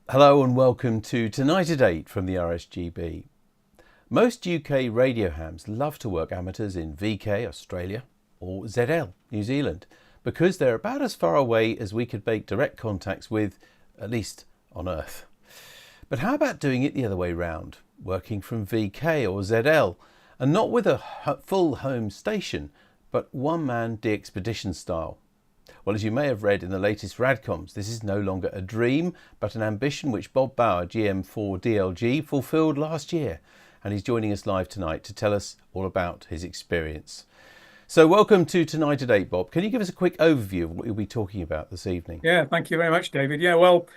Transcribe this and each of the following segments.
Hello and welcome to Tonight at 8 from the RSGB. Most UK radio hams love to work amateurs in VK, Australia, or ZL, New Zealand, because they're about as far away as we could make direct contacts with, at least on Earth. But how about doing it the other way round, working from VK or ZL, and not with a full home station, but one-man DXpedition style? Well, as you may have read in the latest RadComs, this is no longer a dream, but an ambition which Bob Bauer, GM4DLG, fulfilled last year. And he's joining us live tonight to tell us all about his experience. So welcome to Tonight at 8, Bob. Can you give us a quick overview of what you'll be talking about this evening? Yeah, thank you very much, David. Yeah, well,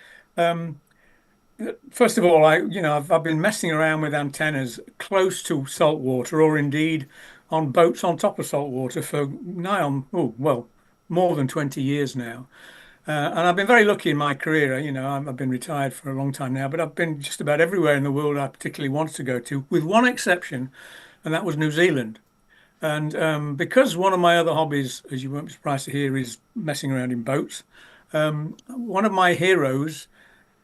first of all, I've been messing around with antennas close to saltwater, or indeed on boats on top of saltwater for more than 20 years now. And I've been very lucky in my career. I've been retired for a long time now, but I've been just about everywhere in the world I particularly wanted to go to, with one exception, and that was New Zealand. And because one of my other hobbies, as you won't be surprised to hear, is messing around in boats, one of my heroes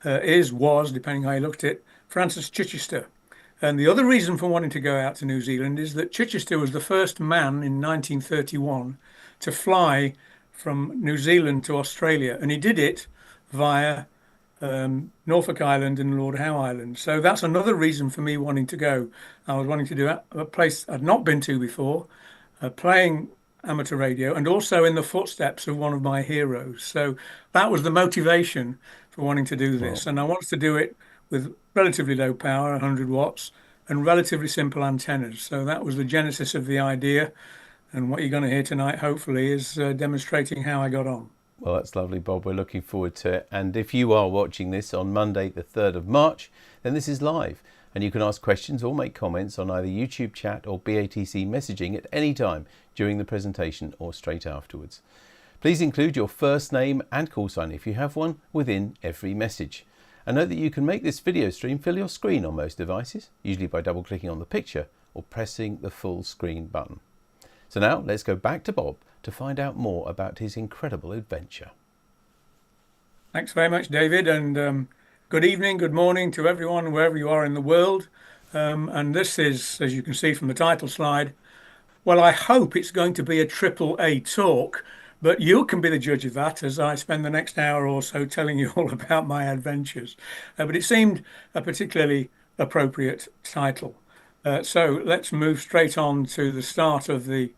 was, depending how you looked at it, Francis Chichester. And the other reason for wanting to go out to New Zealand is that Chichester was the first man in 1931 to fly from New Zealand to Australia, and he did it via Norfolk Island and Lord Howe Island. So that's another reason for me wanting to go. I was wanting to do a place I'd not been to before, playing amateur radio, and also in the footsteps of one of my heroes. So that was the motivation for wanting to do this. And I wanted to do it with relatively low power, 100 watts, and relatively simple antennas. So that was the genesis of the idea. And what you're going to hear tonight, hopefully, is demonstrating how I got on. Well, that's lovely, Bob. We're looking forward to it. And if you are watching this on Monday, the 3rd of March, then this is live. And you can ask questions or make comments on either YouTube chat or BATC messaging at any time during the presentation or straight afterwards. Please include your first name and call sign, if you have one, within every message. And note that you can make this video stream fill your screen on most devices, usually by double-clicking on the picture or pressing the full screen button. So now let's go back to Bob to find out more about his incredible adventure. Thanks very much, David, and good evening, good morning to everyone, wherever you are in the world. And this is, as you can see from the title slide, well, I hope it's going to be a AAA talk, but you can be the judge of that as I spend the next hour or so telling you all about my adventures. But it seemed a particularly appropriate title. So let's move straight on to the start of the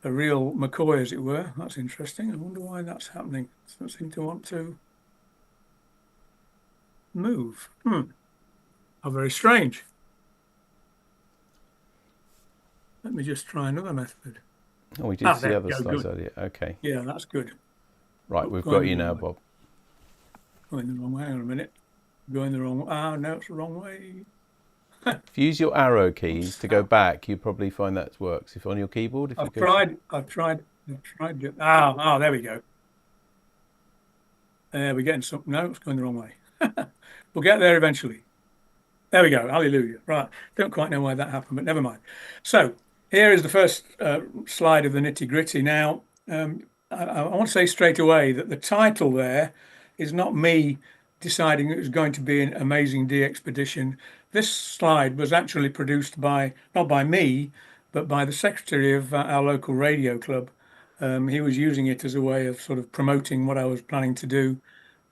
real McCoy, as it were. That's interesting. I wonder why that's happening. It doesn't seem to want to move. How very strange. Let me just try another method. Oh, we did see other slides earlier. Okay. Yeah, that's good. Right, we've got you now, Bob. Going the wrong way. Hang on a minute. Going the wrong way. Ah, no, it's the wrong way. If you use your arrow keys to go back, you probably find that works. If on your keyboard, I've tried. Ah, there we go. We're getting some. No, it's going the wrong way. We'll get there eventually. There we go. Hallelujah. Right. Don't quite know why that happened, but never mind. So here is the first slide of the nitty gritty. Now, I want to say straight away that the title there is not me deciding it was going to be an amazing DXpedition. This slide was actually produced by, not by me, but by the secretary of our local radio club. He was using it as a way of sort of promoting what I was planning to do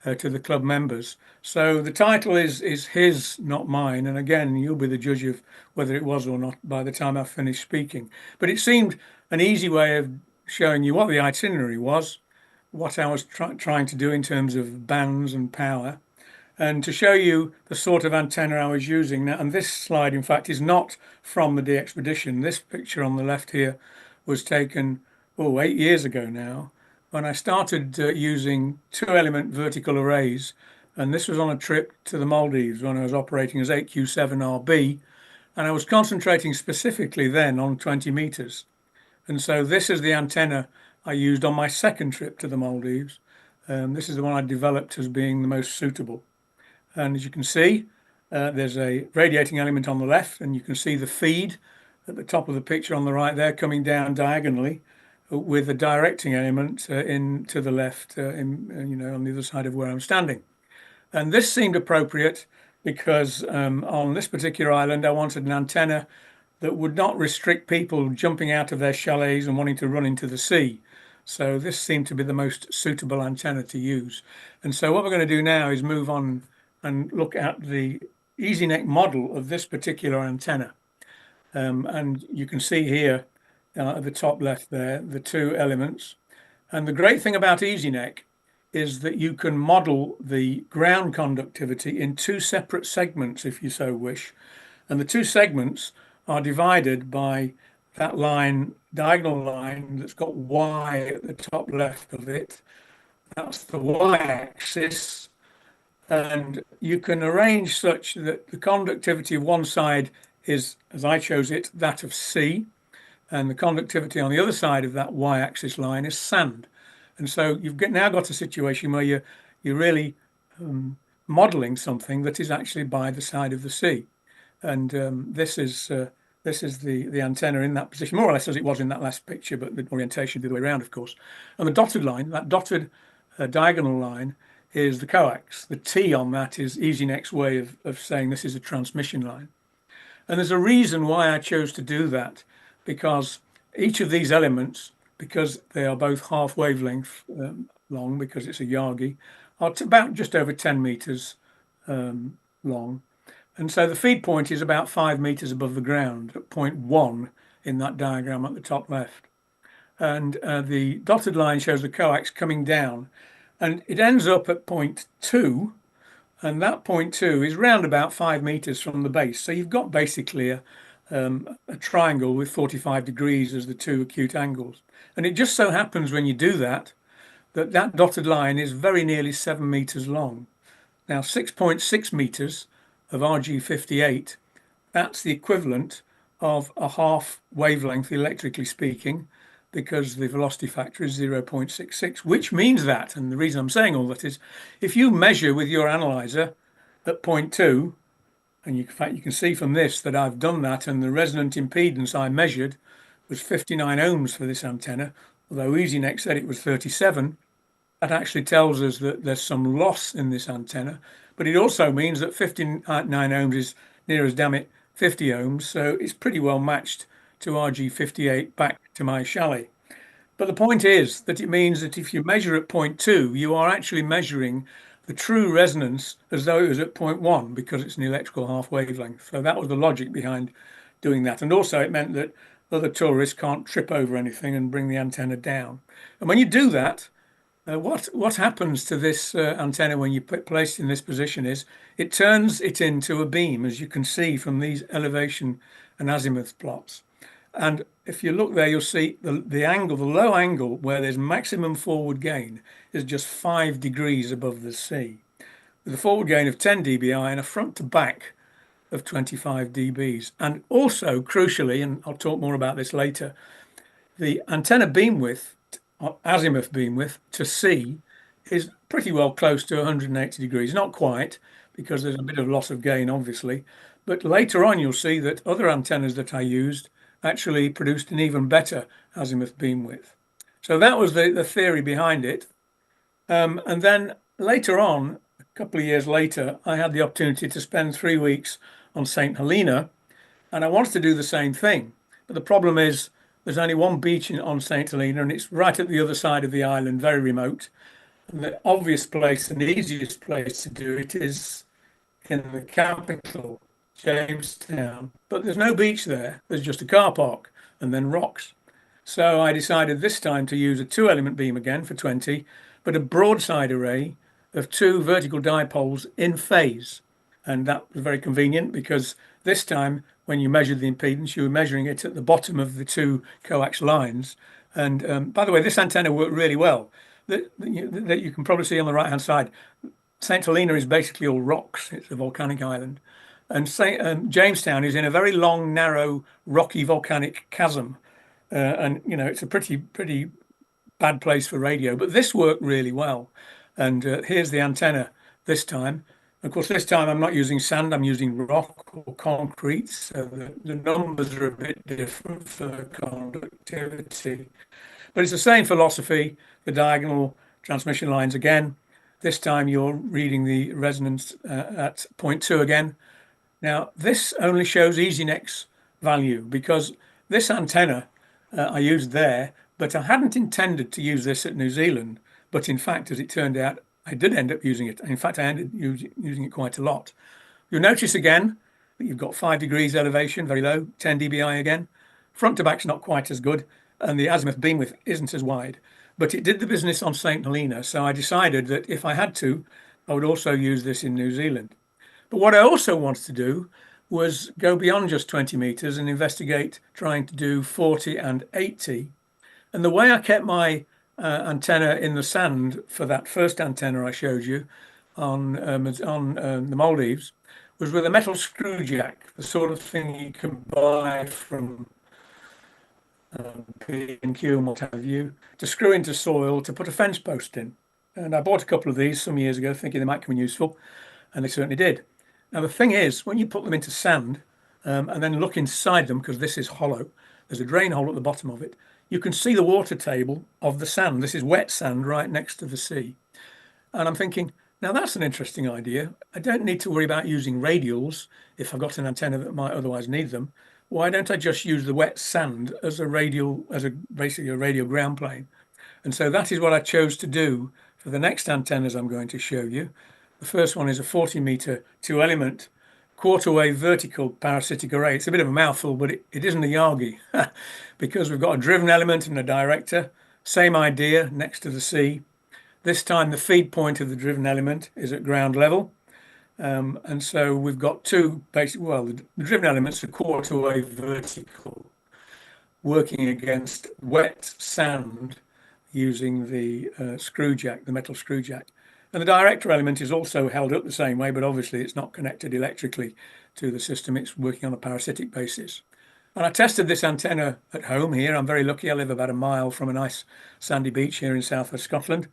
to the club members. So the title is his, not mine. And again, you'll be the judge of whether it was or not by the time I finish speaking. But it seemed an easy way of showing you what the itinerary was, what I was trying to do in terms of bands and power, and to show you the sort of antenna I was using. Now, and this slide, in fact, is not from the DXpedition. This picture on the left here was taken, 8 years ago now, when I started using 2-element vertical arrays. And this was on a trip to the Maldives when I was operating as 8Q7RB. And I was concentrating specifically then on 20 meters. And so this is the antenna I used on my second trip to the Maldives. This is the one I developed as being the most suitable. And as you can see, there's a radiating element on the left, and you can see the feed at the top of the picture on the right there coming down diagonally with a directing element in to the left, on the other side of where I'm standing. And this seemed appropriate because on this particular island, I wanted an antenna that would not restrict people jumping out of their chalets and wanting to run into the sea. So this seemed to be the most suitable antenna to use. And so what we're going to do now is move on and look at the EasyNet model of this particular antenna. And you can see here at the top left there, the two elements. And the great thing about EasyNet is that you can model the ground conductivity in two separate segments if you so wish. And the two segments are divided by that line, diagonal line that's got Y at the top left of it. That's the Y-axis. And you can arrange such that the conductivity of one side is, as I chose it, that of sea. And the conductivity on the other side of that Y-axis line is sand. And so you've now got a situation where you're really modeling something that is actually by the side of the sea. And this is the antenna in that position, more or less as it was in that last picture, but the orientation the other way around, of course. And the dotted line, that dotted diagonal line, is the coax. The T on that is EasyNet's way of saying this is a transmission line. And there's a reason why I chose to do that, because each of these elements, because they are both half wavelength long, because it's a Yagi, are about just over 10 meters long. And so the feed point is about 5 meters above the ground at point 1 in that diagram at the top left. And the dotted line shows the coax coming down, and it ends up at point 2, and that point 2 is round about 5 meters from the base. So you've got basically a triangle with 45 degrees as the two acute angles. And it just so happens when you do that, that dotted line is very nearly 7 meters long. Now 6.6 meters of RG58, that's the equivalent of a half wavelength electrically speaking, because the velocity factor is 0.66, which means that, and the reason I'm saying all that is, if you measure with your analyzer at point 2, and in fact you can see from this that I've done that, and the resonant impedance I measured was 59 ohms for this antenna, although EasyNet said it was 37, that actually tells us that there's some loss in this antenna, but it also means that 59 ohms is near as damn it 50 ohms, so it's pretty well matched to RG58 back to my chalet. But the point is that it means that if you measure at point 2, you are actually measuring the true resonance as though it was at point 1, because it's an electrical half wavelength. So that was the logic behind doing that. And also it meant that other tourists can't trip over anything and bring the antenna down. And when you do that, what happens to this antenna when you place it in this position is it turns it into a beam, as you can see from these elevation and azimuth plots. And if you look there, you'll see the angle, the low angle where there's maximum forward gain is just 5 degrees above the sea, with a forward gain of 10 dBi and a front to back of 25 dBs. And also, crucially, and I'll talk more about this later, the antenna beam width, azimuth beam width to sea, is pretty well close to 180 degrees. Not quite, because there's a bit of loss of gain, obviously. But later on, you'll see that other antennas that I used actually produced an even better azimuth beam width. So that was the theory behind it. And then later on, a couple of years later, I had the opportunity to spend 3 weeks on St. Helena, and I wanted to do the same thing. But the problem is there's only one beach on St. Helena, and it's right at the other side of the island, very remote. And the obvious place and the easiest place to do it is in the capital, Jamestown, but there's no beach there. There's just a car park and then rocks. So I decided this time to use a 2-element beam again for 20, but a broadside array of 2 vertical dipoles in phase. And that was very convenient, because this time when you measured the impedance, you were measuring it at the bottom of the 2 coax lines. And by the way, this antenna worked really well. That you can probably see on the right hand side. St. Helena is basically all rocks. It's a volcanic island. And Jamestown is in a very long, narrow, rocky volcanic chasm. And, you know, it's a pretty bad place for radio. But this worked really well. And here's the antenna this time. Of course, this time I'm not using sand. I'm using rock or concrete. So the numbers are a bit different for conductivity. But it's the same philosophy, the diagonal transmission lines again. This time you're reading the resonance at 0.2 again. Now, this only shows EasyNEX value because this antenna I used there, but I hadn't intended to use this at New Zealand. But in fact, as it turned out, I did end up using it. In fact, I ended using it quite a lot. You'll notice again that you've got 5 degrees elevation, very low, 10 dBi again. Front to back's not quite as good, and the azimuth beam width isn't as wide. But it did the business on St. Helena, so I decided that if I had to, I would also use this in New Zealand. But what I also wanted to do was go beyond just 20 meters and investigate trying to do 40 and 80. And the way I kept my antenna in the sand for that first antenna I showed you on the Maldives was with a metal screw jack, the sort of thing you can buy from P&Q and what have you, to screw into soil to put a fence post in. And I bought a couple of these some years ago thinking they might come in useful, and they certainly did. Now the thing is, when you put them into sand and then look inside them, because this is hollow, there's a drain hole at the bottom of it, you can see the water table of the sand. This is wet sand right next to the sea. And I'm thinking, now that's an interesting idea. I don't need to worry about using radials if I've got an antenna that might otherwise need them. Why don't I just use the wet sand as a radial, basically a radio ground plane? And so that is what I chose to do for the next antennas I'm going to show you. The first one is a 40-meter 2-element quarter-wave vertical parasitic array. It's a bit of a mouthful, but it isn't a Yagi because we've got a driven element and a director. Same idea next to the sea. This time the feed point of the driven element is at ground level. And so we've got two basic, well, the driven elements are quarter-wave vertical, working against wet sand using the screw jack, the metal screw jack. And the director element is also held up the same way, but obviously it's not connected electrically to the system. It's working on a parasitic basis. And I tested this antenna at home here. I'm very lucky. I live about a mile from a nice sandy beach here in southwest Scotland.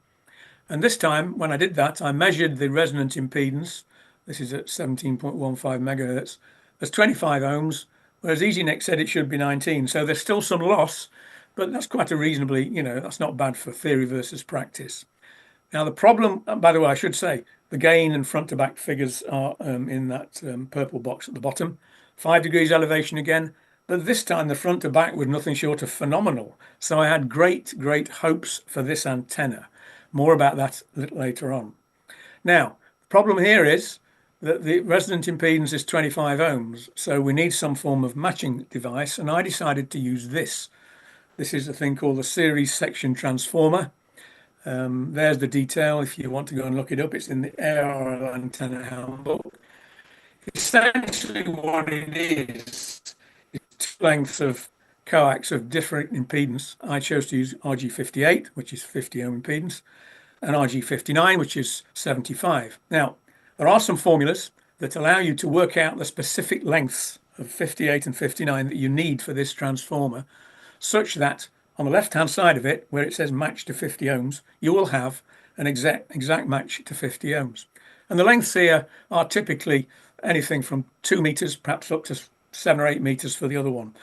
And this time, when I did that, I measured the resonant impedance. This is at 17.15 megahertz. There's 25 ohms, whereas EasyNEX said it should be 19. So there's still some loss, but that's quite a reasonably, that's not bad for theory versus practice. Now, the problem, by the way, I should say, the gain and front to back figures are in that purple box at the bottom. 5 degrees elevation again, but this time the front to back was nothing short of phenomenal. So I had great, great hopes for this antenna. More about that a little later on. Now, the problem here is that the resonant impedance is 25 ohms. So we need some form of matching device. And I decided to use this. This is a thing called the series section transformer. There's the detail if you want to go and look it up. It's in the ARL antenna handbook. Essentially what it is two lengths of coax of different impedance. I chose to use RG58, which is 50 ohm impedance, and RG59, which is 75. Now, there are some formulas that allow you to work out the specific lengths of 58 and 59 that you need for this transformer, such that on the left-hand side of it, where it says match to 50 ohms, you will have an exact match to 50 ohms. And the lengths here are typically anything from 2 meters, perhaps up to 7 or 8 meters for the other one.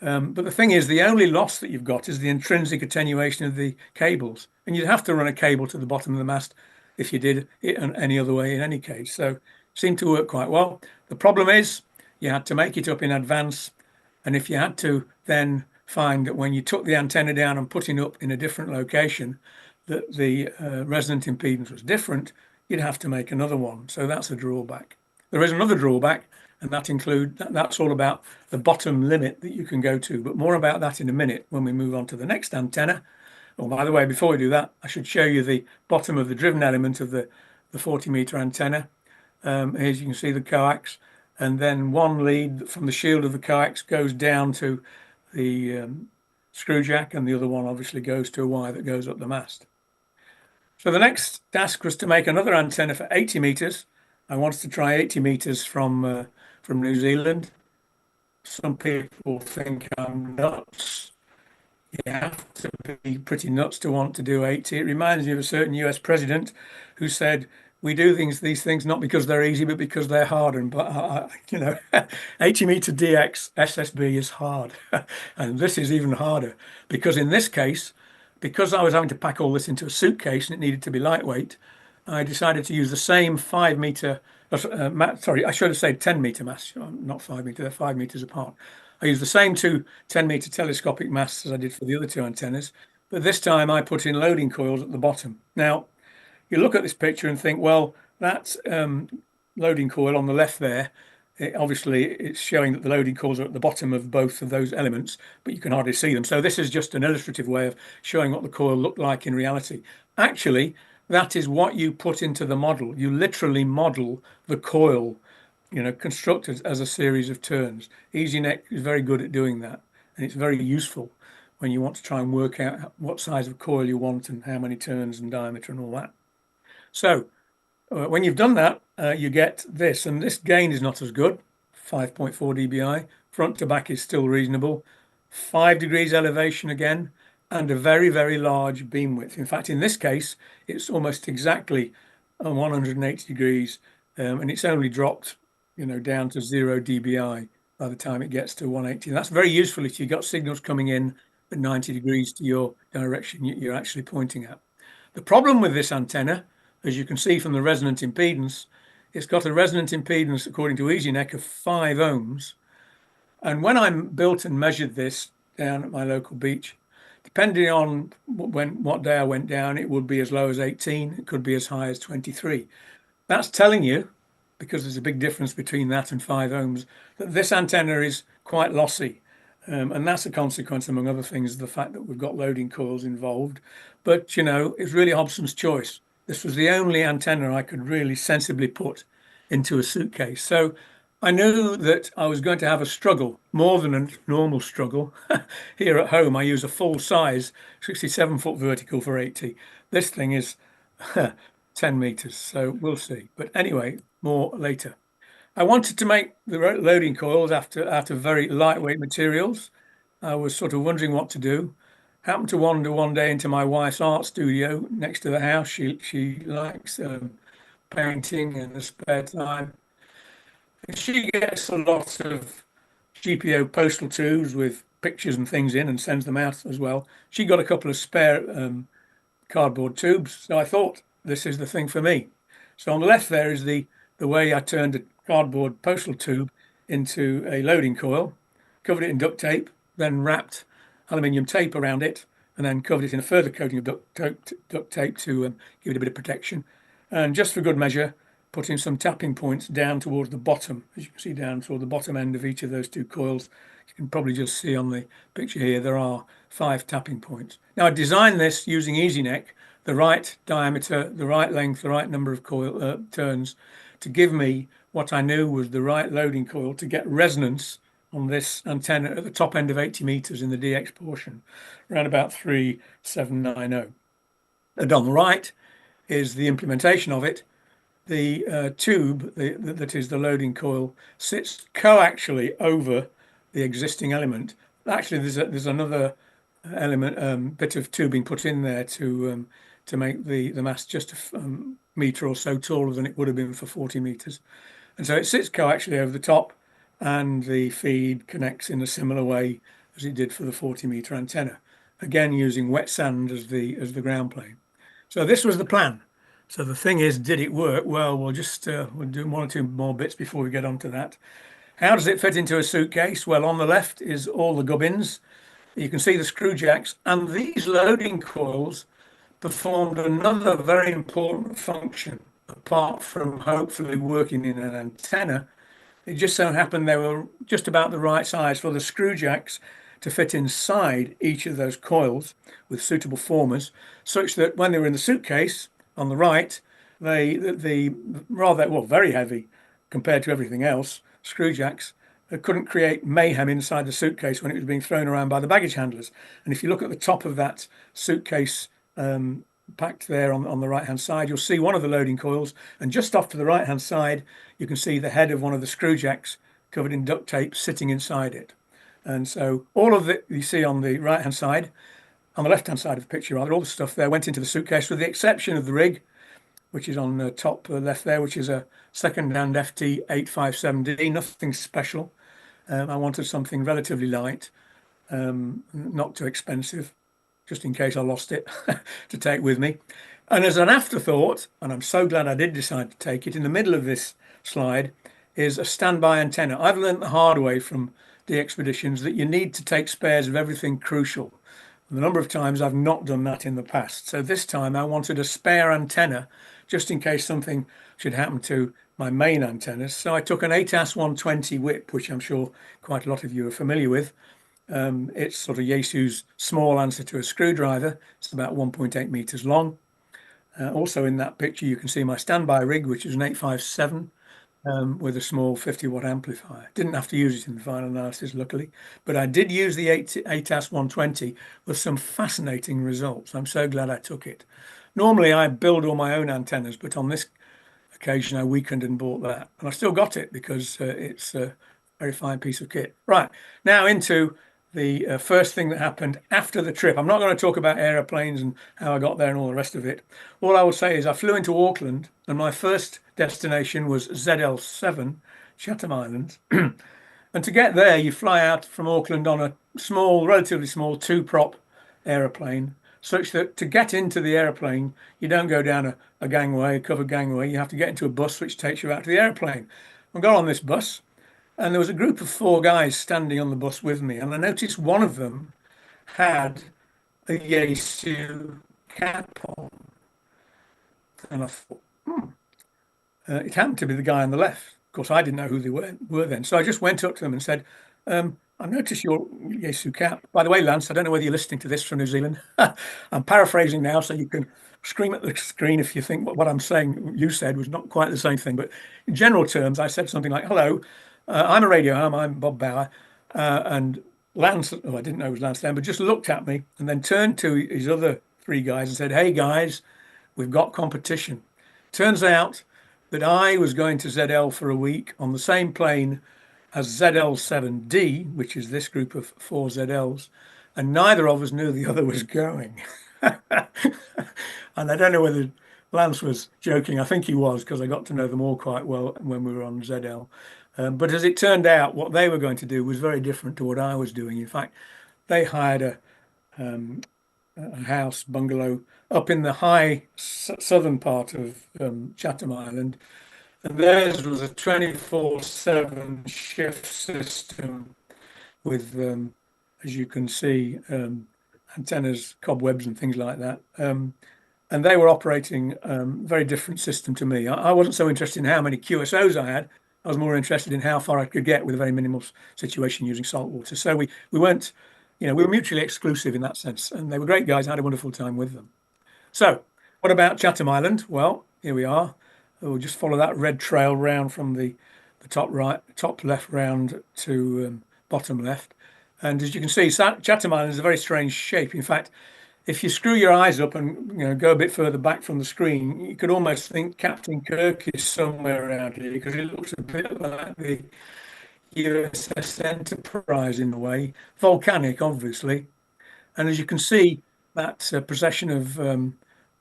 But the thing is, the only loss that you've got is the intrinsic attenuation of the cables. And you'd have to run a cable to the bottom of the mast if you did it any other way in any case. So it seemed to work quite well. The problem is you had to make it up in advance. And if you had to then find that when you took the antenna down and put it up in a different location, that the resonant impedance was different, you'd have to make another one. So that's a drawback. There is another drawback, and that's all about the bottom limit that you can go to. But more about that in a minute when we move on to the next antenna. Oh, by the way, before we do that, I should show you the bottom of the driven element of the 40-meter antenna. As you can see, the coax, and then one lead from the shield of the coax goes down to the screw jack, and the other one obviously goes to a wire that goes up the mast. So the next task was to make another antenna for 80 meters. I wanted to try 80 meters from New Zealand. Some people think I'm nuts. You have to be pretty nuts to want to do 80. It reminds me of a certain US president who said, we do these things not because they're easy, but because they're hard. And 80-meter DX SSB is hard. And this is even harder because in this case, because I was having to pack all this into a suitcase and it needed to be lightweight, I decided to use the same 5 meter, sorry, I should have said 10 meter masts, not 5 meter, they're 5 meters apart. I used the same two 10 meter telescopic masts as I did for the other two antennas, but this time I put in loading coils at the bottom. Now, you look at this picture and think, well, that loading coil on the left there, obviously it's showing that the loading coils are at the bottom of both of those elements, but you can hardly see them. So this is just an illustrative way of showing what the coil looked like in reality. Actually, that is what you put into the model. You literally model the coil, constructed as a series of turns. EasyNet is very good at doing that, and it's very useful when you want to try and work out what size of coil you want and how many turns and diameter and all that. So when you've done that, you get this, and this gain is not as good, 5.4 dBi. Front to back is still reasonable. 5 degrees elevation again, and a very, very large beam width. In fact, in this case, it's almost exactly 180 degrees, and it's only dropped, down to 0 dBi by the time it gets to 180. And that's very useful if you've got signals coming in at 90 degrees to your direction you're actually pointing at. The problem with this antenna, as you can see from the resonant impedance, it's got a resonant impedance, according to EasyNet, of 5 ohms. And when I built and measured this down at my local beach, depending on what day I went down, it would be as low as 18. It could be as high as 23. That's telling you, because there's a big difference between that and 5 ohms, that this antenna is quite lossy. And that's a consequence, among other things, of the fact that we've got loading coils involved. But, it's really Hobson's choice. This was the only antenna I could really sensibly put into a suitcase. So I knew that I was going to have a struggle, more than a normal struggle. Here at home, I use a full-size 67-foot vertical for 80. This thing is 10 meters, so we'll see. But anyway, more later. I wanted to make the loading coils out of very lightweight materials. I was sort of wondering what to do. Happened to wander one day into my wife's art studio next to the house. She likes painting in the spare time. And she gets a lot of GPO postal tubes with pictures and things in and sends them out as well. She got a couple of spare cardboard tubes. So I thought, this is the thing for me. So on the left there is the way I turned a cardboard postal tube into a loading coil, covered it in duct tape, then wrapped aluminium tape around it, and then covered it in a further coating of duct tape to give it a bit of protection. And just for good measure, put in some tapping points down towards the bottom, as you can see down toward the bottom end of each of those two coils. You can probably just see on the picture here, there are 5 tapping points. Now I designed this using EasyNet, the right diameter, the right length, the right number of coil turns, to give me what I knew was the right loading coil to get resonance on this antenna at the top end of 80 meters in the DX portion, around about 3790. And on the right is the implementation of it. The tube that is the loading coil sits coaxially over the existing element. Actually, there's another element, bit of tubing put in there to make the mast just a meter or so taller than it would have been for 40 meters. And so it sits coaxially over the top, and the feed connects in a similar way as it did for the 40-meter antenna, again using wet sand as the ground plane. So this was the plan. So the thing is, did it work? Well, we'll do 1 or 2 more bits before we get onto that. How does it fit into a suitcase? Well, on the left is all the gubbins. You can see the screw jacks, and these loading coils performed another very important function, apart from hopefully working in an antenna. It just so happened they were just about the right size for the screw jacks to fit inside each of those coils with suitable formers, such that when they were in the suitcase on the right, the rather, well, very heavy compared to everything else, screw jacks couldn't create mayhem inside the suitcase when it was being thrown around by the baggage handlers. And if you look at the top of that suitcase packed there on the right hand side, you'll see one of the loading coils, and just off to the right hand side you can see the head of one of the screw jacks covered in duct tape sitting inside it. And so all of it you see on the right hand side, on the left hand side of the picture rather, all the stuff there went into the suitcase, with the exception of the rig, which is on the top left there, which is a second-hand FT857D, nothing special. I wanted something relatively light, not too expensive, just in case I lost it, to take with me. And as an afterthought, and I'm so glad I did decide to take it, in the middle of this slide is a standby antenna. I've learned the hard way from DXpeditions that you need to take spares of everything crucial. And the number of times I've not done that in the past. So this time I wanted a spare antenna just in case something should happen to my main antennas. So I took an ATAS 120 whip, which I'm sure quite a lot of you are familiar with. It's sort of Yaesu's small answer to a screwdriver. It's about 1.8 meters long. Also in that picture, you can see my standby rig, which is an 857 with a small 50-watt amplifier. Didn't have to use it in the final analysis, luckily, but I did use the ATAS 120 with some fascinating results. I'm so glad I took it. Normally, I build all my own antennas, but on this occasion, I weakened and bought that. And I still got it because it's a very fine piece of kit. Right, now into the first thing that happened after the trip. I'm not going to talk about aeroplanes and how I got there and all the rest of it. All I will say is I flew into Auckland and my first destination was ZL7, Chatham Islands. And to get there, you fly out from Auckland on a small, relatively small two-prop aeroplane, such that to get into the aeroplane, you don't go down a gangway, a covered gangway. You have to get into a bus which takes you out to the aeroplane. I got on this bus. And there was a group of 4 guys standing on the bus with me. And I noticed one of them had a Yaesu cap on. And I thought, it happened to be the guy on the left. Of course, I didn't know who they were then. So I just went up to them and said, I noticed your Yaesu cap. By the way, Lance, I don't know whether you're listening to this from New Zealand. I'm paraphrasing now, so you can scream at the screen if you think what I'm saying you said was not quite the same thing. But in general terms, I said something like, hello. I'm a radio ham, I'm Bob Bauer, and Lance, I didn't know it was Lance then, but just looked at me and then turned to his other 3 guys and said, hey guys, we've got competition. Turns out that I was going to ZL for a week on the same plane as ZL7D, which is this group of 4 ZLs, and neither of us knew the other was going. And I don't know whether Lance was joking. I think he was, because I got to know them all quite well when we were on ZL. But as it turned out, what they were going to do was very different to what I was doing. In fact, they hired a house bungalow up in the high southern part of Chatham Island. And theirs was a 24/7 shift system with, as you can see, antennas, cobwebs and things like that. And they were operating a very different system to me. I wasn't so interested in how many QSOs I had. I was more interested in how far I could get with a very minimal situation using salt water. So we weren't, we were mutually exclusive in that sense. And they were great guys. I had a wonderful time with them. So what about Chatham Island? Well, here we are. We'll just follow that red trail round from the top left round to bottom left. And as you can see, Chatham Island is a very strange shape. In fact, if you screw your eyes up and go a bit further back from the screen, you could almost think Captain Kirk is somewhere around here, because it looks a bit like the USS Enterprise in a way. Volcanic, obviously. And as you can see, that procession of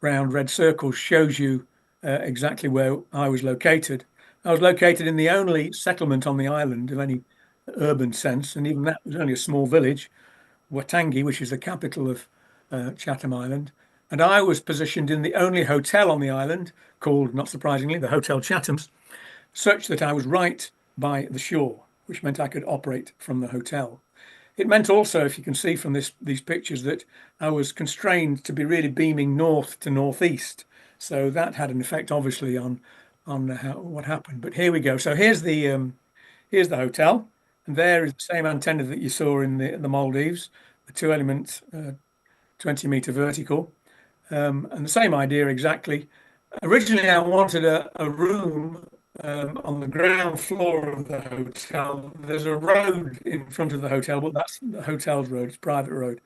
round red circles shows you exactly where I was located. I was located in the only settlement on the island of any urban sense, and even that was only a small village, Waitangi, which is the capital of Chatham Island. And I was positioned in the only hotel on the island, called, not surprisingly, the Hotel Chatham's, such that I was right by the shore, which meant I could operate from the hotel. It meant also, if you can see from these pictures, that I was constrained to be really beaming north to northeast. So that had an effect, obviously, on what happened. But here we go. So here's the hotel, and there is the same antenna that you saw in the Maldives, the 2-element 20-meter vertical, and the same idea exactly. Originally, I wanted a room on the ground floor of the hotel. There's a road in front of the hotel, but that's the hotel's road, it's a private road.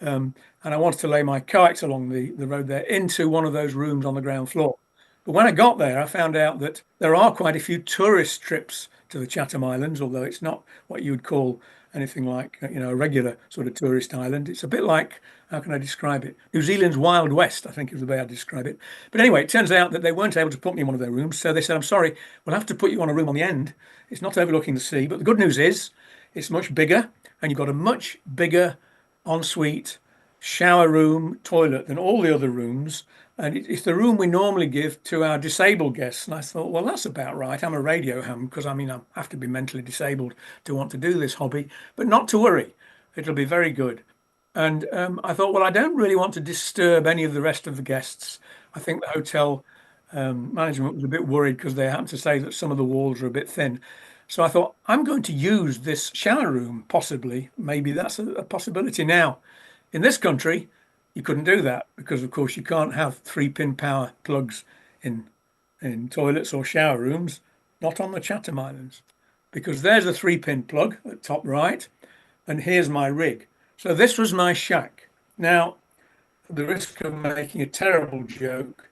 And I wanted to lay my kite along the road there into one of those rooms on the ground floor. But when I got there, I found out that there are quite a few tourist trips to the Chatham Islands, although it's not what you would call anything like, a regular sort of tourist island. It's a bit like, how can I describe it? New Zealand's Wild West, I think is the way I'd describe it. But anyway, it turns out that they weren't able to put me in one of their rooms. So they said, I'm sorry, we'll have to put you on a room on the end. It's not overlooking the sea. But the good news is it's much bigger, and you've got a much bigger ensuite shower room, toilet than all the other rooms. And it's the room we normally give to our disabled guests. And I thought, well, that's about right. I'm a radio ham because I mean, I have to be mentally disabled to want to do this hobby, but not to worry. It'll be very good. And I thought, well, I don't really want to disturb any of the rest of the guests. I think the hotel management was a bit worried because they happened to say that some of the walls are a bit thin. So I thought, I'm going to use this shower room, possibly. Maybe that's a possibility. Now, in this country, you couldn't do that because, of course, you can't have 3-pin power plugs in toilets or shower rooms, not on the Chatham Islands, because there's a 3-pin plug at top right, and here's my rig. So this was my shack. Now, at the risk of making a terrible joke,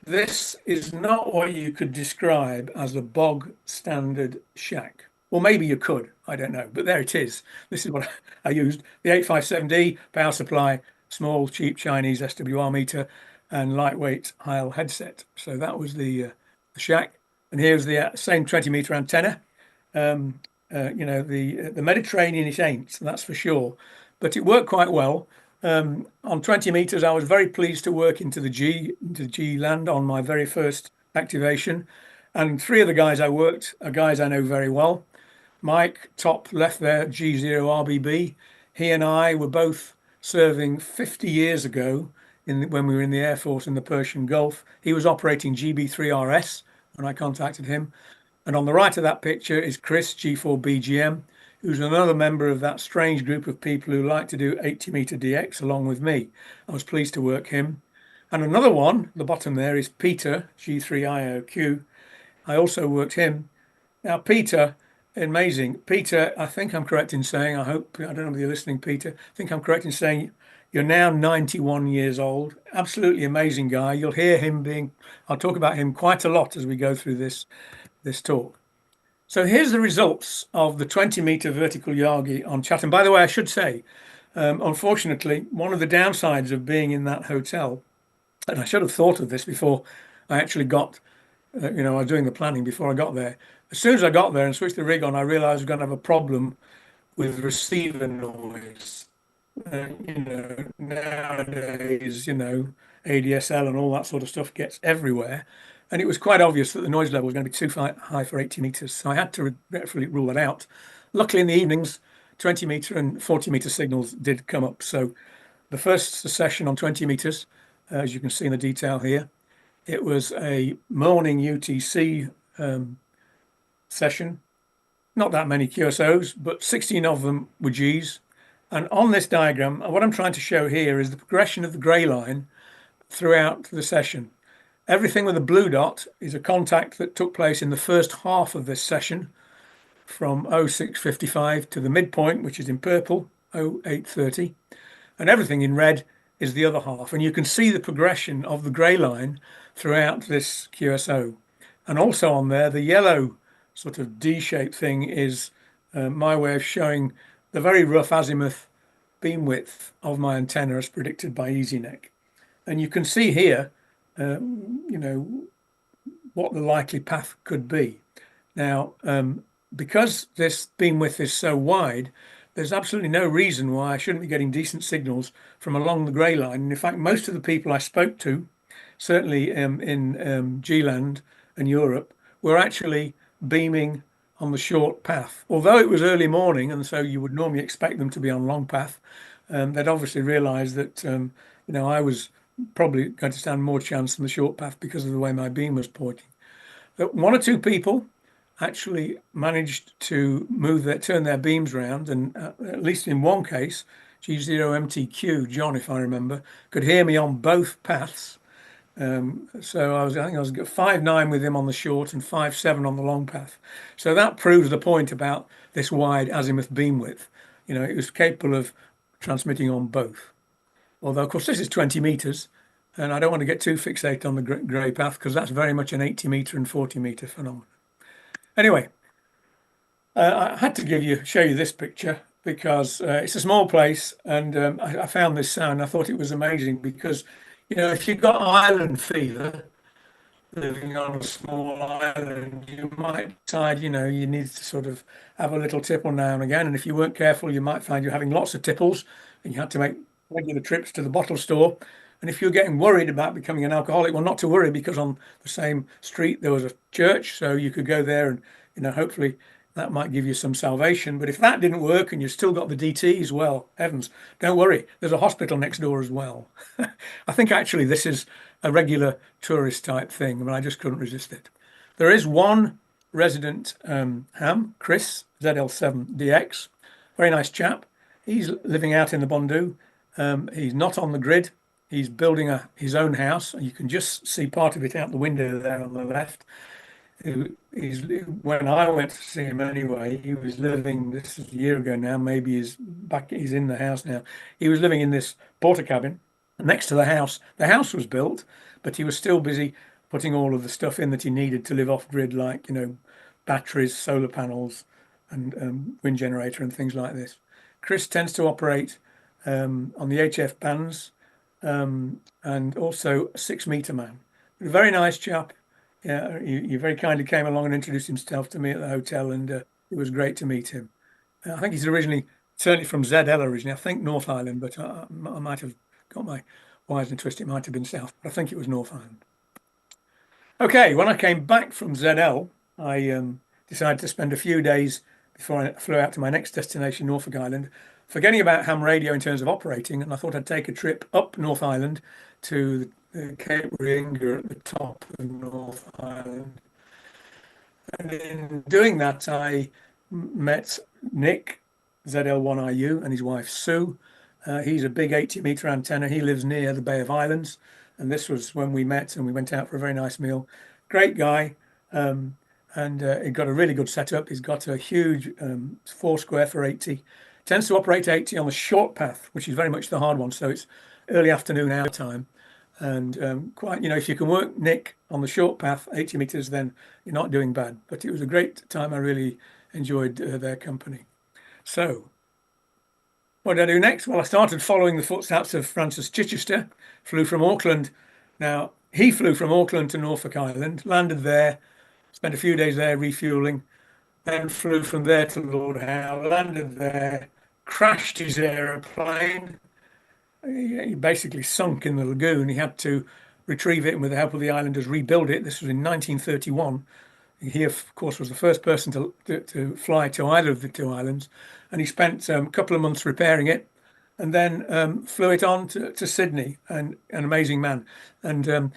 this is not what you could describe as a bog standard shack. Well, maybe you could, I don't know, but there it is. This is what I used. The 857D power supply, small, cheap Chinese SWR meter, and lightweight Heil headset. So that was the shack. And here's the same 20-meter antenna. The Mediterranean it ain't, that's for sure. But it worked quite well. On 20 meters, I was very pleased to work into the G land on my very first activation. And 3 of the guys I worked are guys I know very well. Mike, top left there, G0RBB. He and I were both serving 50 years ago when we were in the Air Force in the Persian Gulf. He was operating GB3RS when I contacted him. And on the right of that picture is Chris, G4BGM, who's another member of that strange group of people who like to do 80-meter DX along with me. I was pleased to work him. And another one, the bottom there, is Peter, G3IOQ. I also worked him. Now, Peter, amazing. Peter, I think I'm correct in saying, I don't know if you're listening, Peter, I think I'm correct in saying you're now 91 years old. Absolutely amazing guy. You'll hear him I'll talk about him quite a lot as we go through this talk. So here's the results of the 20-meter vertical Yagi on Chatham. By the way, I should say, unfortunately, one of the downsides of being in that hotel, and I should have thought of this before I actually got, I was doing the planning before I got there. As soon as I got there and switched the rig on, I realized I was going to have a problem with receiver noise. Nowadays, ADSL and all that sort of stuff gets everywhere. And it was quite obvious that the noise level was going to be too high for 80 meters. So I had to regretfully rule that out. Luckily, in the evenings, 20-meter and 40-meter signals did come up. So the first session on 20 meters, as you can see in the detail here, it was a morning UTC session. Not that many QSOs, but 16 of them were Gs. And on this diagram, what I'm trying to show here is the progression of the grey line throughout the session. Everything with a blue dot is a contact that took place in the first half of this session from 0655 to the midpoint, which is in purple, 0830. And everything in red is the other half. And you can see the progression of the grey line throughout this QSO. And also on there, the yellow sort of D-shaped thing is my way of showing the very rough azimuth beam width of my antenna as predicted by EasyNet. And you can see here what the likely path could be. Now, because this beam width is so wide, there's absolutely no reason why I shouldn't be getting decent signals from along the grey line. And in fact, most of the people I spoke to, certainly in G-Land and Europe, were actually beaming on the short path. Although it was early morning, and so you would normally expect them to be on long path, they'd obviously realised that I was probably going to stand more chance than the short path because of the way my beam was pointing. But 1 or 2 people actually managed to turn their beams around, and at least in one case, G0MTQ, John, if I remember, could hear me on both paths. So I think I was 5.9 with him on the short and 5.7 on the long path. So that proves the point about this wide azimuth beam width. It was capable of transmitting on both. Although, of course, this is 20 meters, and I don't want to get too fixated on the grey path because that's very much an 80-meter and 40-meter phenomenon. Anyway, I had to show you this picture because it's a small place, and I found this sound. I thought it was amazing because, if you've got island fever, living on a small island, you might decide, you need to sort of have a little tipple now and again. And if you weren't careful, you might find you're having lots of tipples, and you had to make regular trips to the bottle store. And if you're getting worried about becoming an alcoholic, well, not to worry, because on the same street there was a church, so you could go there and, hopefully that might give you some salvation. But if that didn't work and you've still got the DTs, well, heavens, don't worry. There's a hospital next door as well. I think actually this is a regular tourist type thing, but I just couldn't resist it. There is one resident ham, Chris, ZL7DX, very nice chap. He's living out in the Bondu. He's not on the grid. He's building his own house. You can just see part of it out the window there on the left. When I went to see him anyway, he was living, this is a year ago now, maybe he's in the house now. He was living in this porter cabin next to the house. The house was built, but he was still busy putting all of the stuff in that he needed to live off grid, like, batteries, solar panels, and wind generator and things like this. Chris tends to operate on the HF bands and also a 6-meter man. A very nice chap. Yeah, he very kindly came along and introduced himself to me at the hotel, and it was great to meet him. I think he's certainly from ZL originally. I think North Island, but I might have got my wires and twist. It might have been South, but I think it was North Island. Okay, when I came back from ZL, I decided to spend a few days before I flew out to my next destination, Norfolk Island, forgetting about ham radio in terms of operating, and I thought I'd take a trip up North Island to Cape Reinga at the top of North Island. And in doing that, I met Nick, ZL1IU, and his wife Sue. He's a big 80-meter antenna. He lives near the Bay of Islands, and this was when we met, and we went out for a very nice meal. Great guy, and he got a really good setup. He's got a huge 4-square for 80. Tends to operate 80 on the short path, which is very much the hard one. So it's early afternoon hour time. And quite, if you can work Nick on the short path, 80 meters, then you're not doing bad. But it was a great time. I really enjoyed their company. So what did I do next? Well, I started following the footsteps of Francis Chichester, flew from Auckland. Now, he flew from Auckland to Norfolk Island, landed there, spent a few days there refueling, then flew from there to Lord Howe, landed there, crashed his aeroplane. He basically sunk in the lagoon. He had to retrieve it and, with the help of the islanders, rebuild it. This was in 1931. He, of course, was the first person to fly to either of the two islands. And he spent a couple of months repairing it and then flew it on to Sydney. And an amazing man. And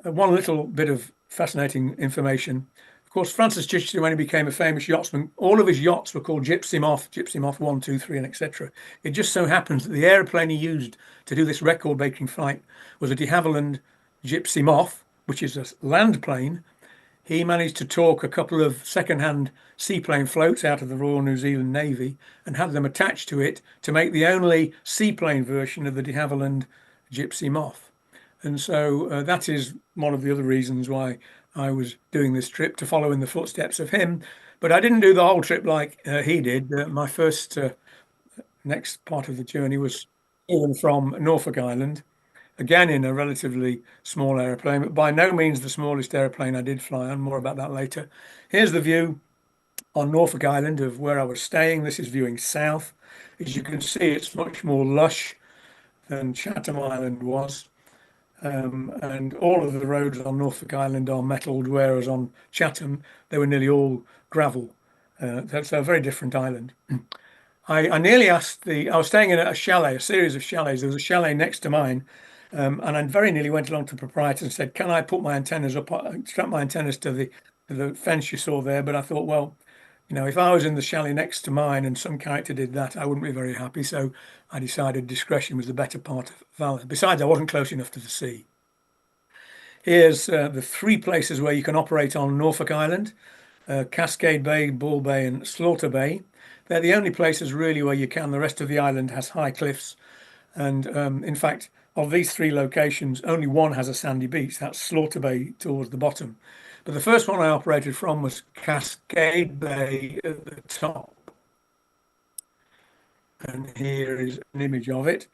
one little bit of fascinating information. Of course, Francis Chichester, when he became a famous yachtsman, all of his yachts were called Gypsy Moth 1, 2, 3, and etc. It just so happens that the aeroplane he used to do this record-breaking flight was a de Havilland Gypsy Moth, which is a land plane. He managed to talk a couple of second-hand seaplane floats out of the Royal New Zealand Navy and had them attached to it to make the only seaplane version of the de Havilland Gypsy Moth. And so that is one of the other reasons why I was doing this trip, to follow in the footsteps of him. But I didn't do the whole trip like he did. My first next part of the journey was to and from Norfolk Island, again in a relatively small aeroplane, but by no means the smallest aeroplane I did fly on. More about that later. Here's the view on Norfolk Island of where I was staying. This is viewing south. As you can see, it's much more lush than Chatham Island was. And all of the roads on Norfolk Island are metalled, whereas on Chatham, they were nearly all gravel. That's a very different island. I nearly asked I was staying in a chalet, a series of chalets. There was a chalet next to mine, and I very nearly went along to the proprietor and said, can I put my antennas up, strap my antennas to the fence you saw there? But I thought, well, if I was in the chalet next to mine and some character did that, I wouldn't be very happy. So I decided discretion was the better part of valor. Besides, I wasn't close enough to the sea. Here's the 3 places where you can operate on Norfolk Island: Cascade Bay, Ball Bay, and Slaughter Bay. They're the only places really where you can. The rest of the island has high cliffs. And in fact, of these 3 locations, only one has a sandy beach. That's Slaughter Bay towards the bottom. But the first one I operated from was Cascade Bay at the top. And here is an image of it.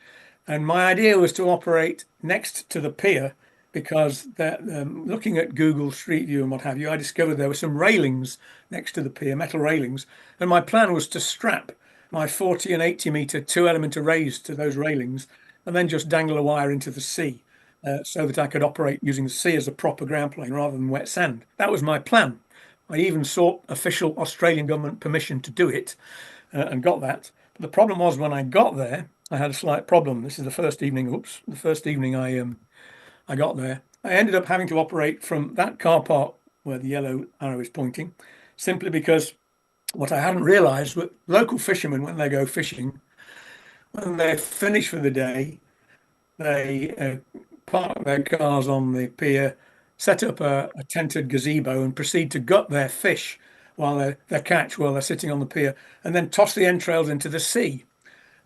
And my idea was to operate next to the pier, because looking at Google Street View and what have you, I discovered there were some railings next to the pier, metal railings. And my plan was to strap my 40 and 80 meter 2-element arrays to those railings and then just dangle a wire into the sea so that I could operate using the sea as a proper ground plane rather than wet sand. That was my plan. I even sought official Australian government permission to do it and got that. But the problem was when I got there, I had a slight problem. This is the first evening. Oops, the first evening I got there. I ended up having to operate from that car park where the yellow arrow is pointing, simply because what I hadn't realised was local fishermen, when they go fishing, when they finish for the day, they park their cars on the pier, set up a tented gazebo, and proceed to gut their fish while they're sitting on the pier, and then toss the entrails into the sea.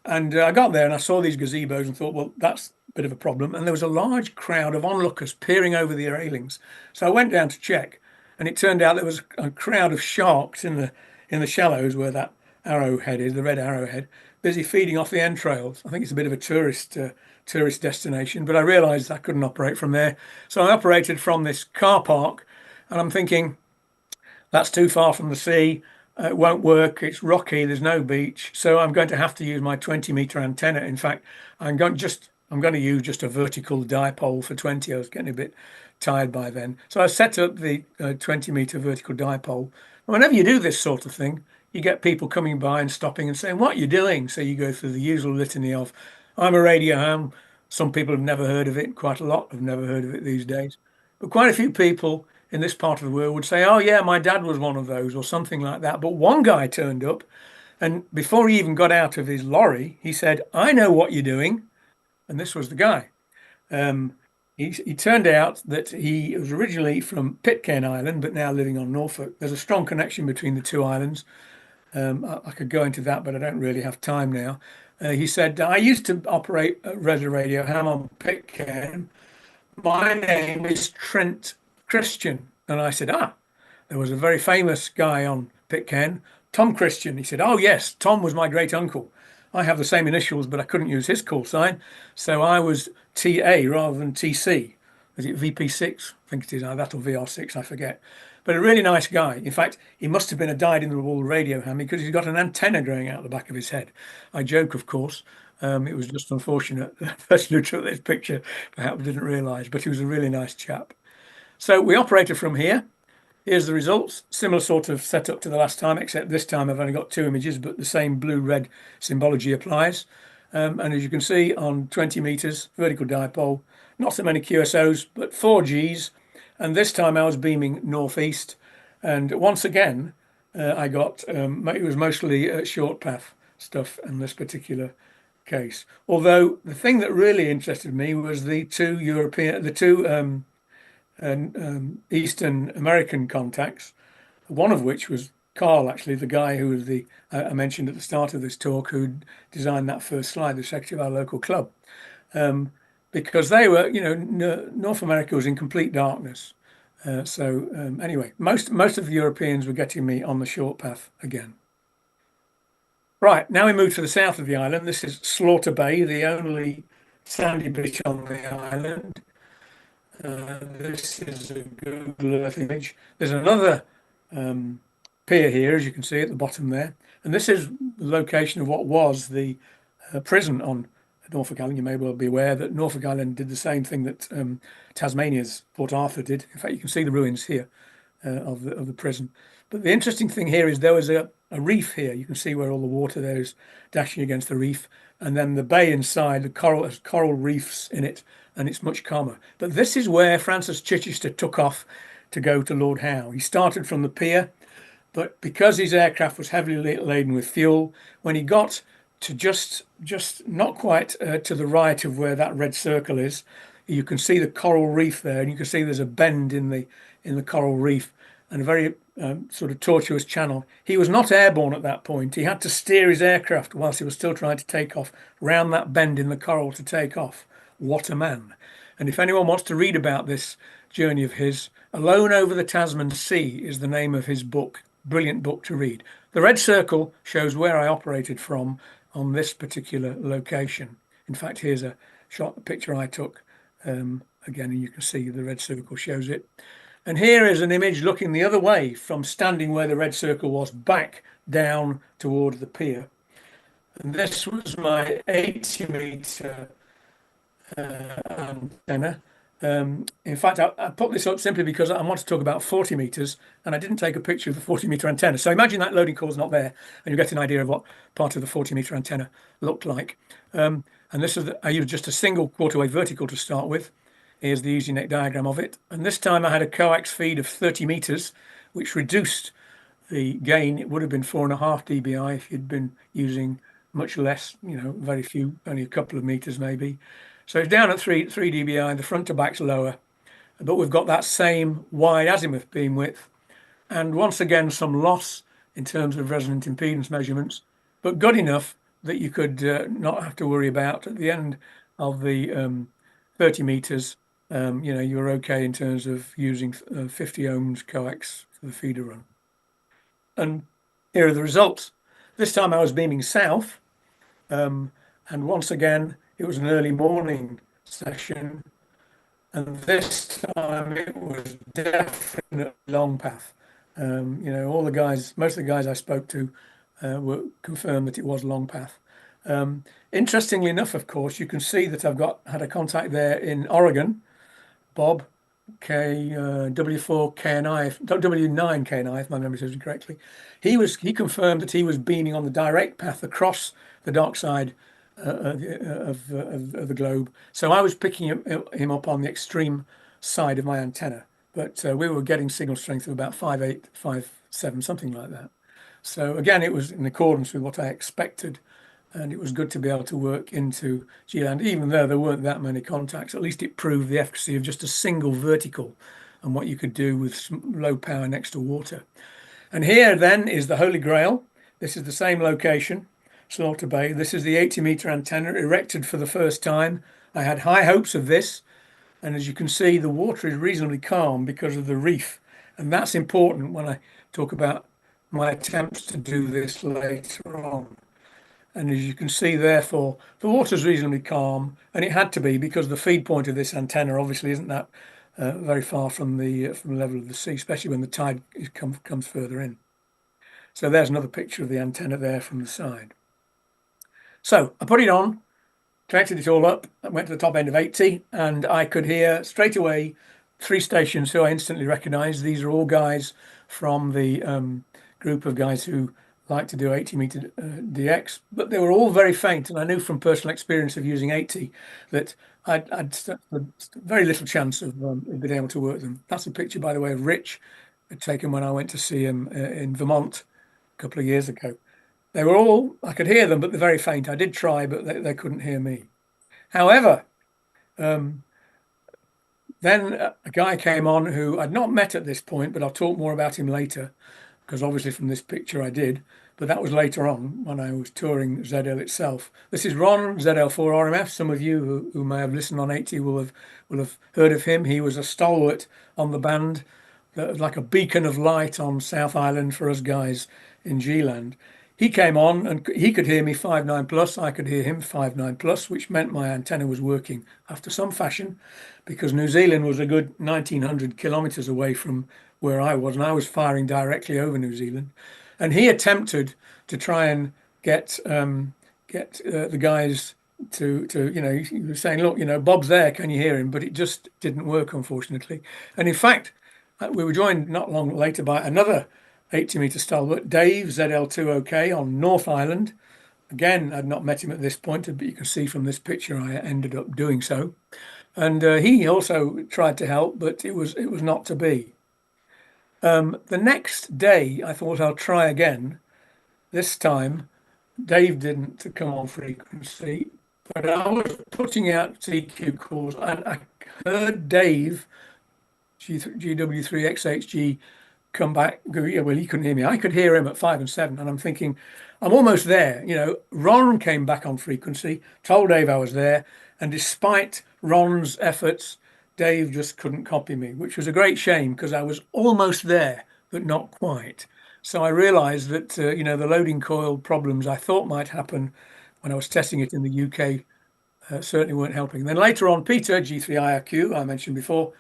And I got there and I saw these gazebos and thought, well, that's a bit of a problem. And there was a large crowd of onlookers peering over the railings. So I went down to check, and it turned out there was a crowd of sharks in the shallows where that arrowhead is, the red arrowhead, busy feeding off the entrails. I think it's a bit of a tourist destination, but I realised I couldn't operate from there. So I operated from this car park, and I'm thinking, that's too far from the sea. It won't work. It's rocky. There's no beach. So I'm going to have to use my 20-meter antenna. In fact, I'm going to use just a vertical dipole for 20. I was getting a bit tired by then. So I set up the 20-meter vertical dipole. Whenever you do this sort of thing, you get people coming by and stopping and saying, what are you doing? So you go through the usual litany of, I'm a radio ham. Some people have never heard of it. Quite a lot have never heard of it these days. But quite a few people in this part of the world would say, oh yeah, my dad was one of those, or something like that. But one guy turned up, and before he even got out of his lorry, he said, I know what you're doing. And this was the guy. He turned out that he was originally from Pitcairn Island, but now living on Norfolk. There's a strong connection between the two islands. I could go into that, but I don't really have time now. He said, I used to operate a radio ham on Pitcairn. My name is Trent Christian. And I said, there was a very famous guy on Pitcairn, Tom Christian. He said, oh yes, Tom was my great uncle. I have the same initials, but I couldn't use his call sign. So I was TA rather than TC. Is it VP6? I think it is. That or VR6, I forget. But a really nice guy. In fact, he must have been a dyed-in-the-wool radio ham because he's got an antenna growing out the back of his head. I joke, of course. It was just unfortunate. The person who took this picture perhaps didn't realise, but he was a really nice chap. So we operated from here. Here's the results. Similar sort of setup to the last time, except this time I've only got two images, but the same blue-red symbology applies. And as you can see, on 20 meters, vertical dipole, not so many QSOs, but 4 Gs. And this time I was beaming northeast. And once again, I got, it was mostly short path stuff in this particular case. Although the thing that really interested me was the two Eastern American contacts, one of which was Carl, actually, the guy who was I mentioned at the start of this talk, who designed that first slide, the secretary of our local club, because they were, North America was in complete darkness. Anyway, most of the Europeans were getting me on the short path again. Right, now we move to the south of the island. This is Slaughter Bay, the only sandy beach on the island. This is a Google Earth image. There's another pier here, as you can see at the bottom there. And this is the location of what was the prison on Norfolk Island. You may well be aware that Norfolk Island did the same thing that Tasmania's Port Arthur did. In fact, you can see the ruins here of the prison. But the interesting thing here is there was a reef here. You can see where all the water there is dashing against the reef. And then the bay inside, the coral has coral reefs in it, and it's much calmer. But this is where Francis Chichester took off to go to Lord Howe. He started from the pier, but because his aircraft was heavily laden with fuel, when he got to just not quite to the right of where that red circle is, you can see the coral reef there, and you can see there's a bend in the coral reef and a very sort of tortuous channel. He was not airborne at that point. He had to steer his aircraft whilst he was still trying to take off round that bend in the coral to take off. What a man. And if anyone wants to read about this journey of his, Alone Over the Tasman Sea is the name of his book. Brilliant book to read. The red circle shows where I operated from on this particular location. In fact, here's a picture I took again, and you can see the red circle shows it. And here is an image looking the other way from standing where the red circle was, back down toward the pier. And this was my 80-meter antenna. In fact, I put this up simply because I want to talk about 40 meters, and I didn't take a picture of the 40-meter antenna. So imagine that loading core is not there, and you get an idea of what part of the 40-meter antenna looked like. And this is I used just a single quarter-wave vertical to start with. Here's the easy neck diagram of it. And this time I had a coax feed of 30 meters, which reduced the gain. It would have been 4.5 dBi if you'd been using much less, very few, only a couple of meters maybe. So it's down at 3 dBi, the front to back's lower, but we've got that same wide azimuth beam width. And once again, some loss in terms of resonant impedance measurements, but good enough that you could not have to worry about at the end of the 30 meters. You're okay in terms of using 50 ohms coax for the feeder run. And here are the results. This time I was beaming south, and once again, it was an early morning session, and this time it was definitely long path. All the guys, most of the guys I spoke to were confirmed that it was long path. Interestingly enough, of course, you can see that I've had a contact there in Oregon, Bob W4KNI, W9KNI, if my memory serves me correctly. He confirmed that he was beaming on the direct path across the dark side of the globe. So I was picking him up on the extreme side of my antenna, but we were getting signal strength of about 5.8, 5.7, something like that. So again, it was in accordance with what I expected, and it was good to be able to work into G-land, even though there weren't that many contacts. At least it proved the efficacy of just a single vertical and what you could do with low power next to water. And here then is the Holy Grail. This is the same location, Slaughter Bay. This is the 80-meter antenna erected for the first time. I had high hopes of this, and as you can see, the water is reasonably calm because of the reef, and that's important when I talk about my attempts to do this later on. And as you can see, therefore, the water's reasonably calm, and it had to be because the feed point of this antenna obviously isn't that very far from the level of the sea, especially when the tide comes further in. So there's another picture of the antenna there from the side. So I put it on, connected it all up, I went to the top end of 80, and I could hear straight away 3 stations who I instantly recognized. These are all guys from the group of guys who like to do 80-meter DX, but they were all very faint, and I knew from personal experience of using 80 that I'd very little chance of being able to work them. That's a picture, by the way, of Rich, taken when I went to see him in Vermont a couple of years ago. They were all, I could hear them, but they're very faint. I did try, but they couldn't hear me. However, then a guy came on who I'd not met at this point, but I'll talk more about him later, because obviously from this picture I did, but that was later on when I was touring ZL itself. This is Ron, ZL4 RMF. Some of you who may have listened on 80 will have heard of him. He was a stalwart on the band, like a beacon of light on South Island for us guys in G-land. He came on and he could hear me 5.9 plus. I could hear him 5.9 plus, which meant my antenna was working after some fashion, because New Zealand was a good 1,900 kilometers away from where I was, and I was firing directly over New Zealand. And he attempted to try and get the guys to he was saying, look, Bob's there, can you hear him? But it just didn't work, unfortunately. And in fact, we were joined not long later by another 80-meter stalwart, Dave, ZL2OK on North Island. Again, I'd not met him at this point, but you can see from this picture I ended up doing so. And he also tried to help, but it was not to be. The next day, I thought I'll try again. This time, Dave didn't come on frequency, but I was putting out CQ calls, and I heard Dave, GW3XHG, come back. Yeah, well, he couldn't hear me. I could hear him at 5 and 7, and I'm thinking, I'm almost there. Ron came back on frequency, told Dave I was there, and despite Ron's efforts, Dave just couldn't copy me, which was a great shame because I was almost there, but not quite. So I realized that, the loading coil problems I thought might happen when I was testing it in the UK certainly weren't helping. Then later on, Peter, G3IRQ, I mentioned before,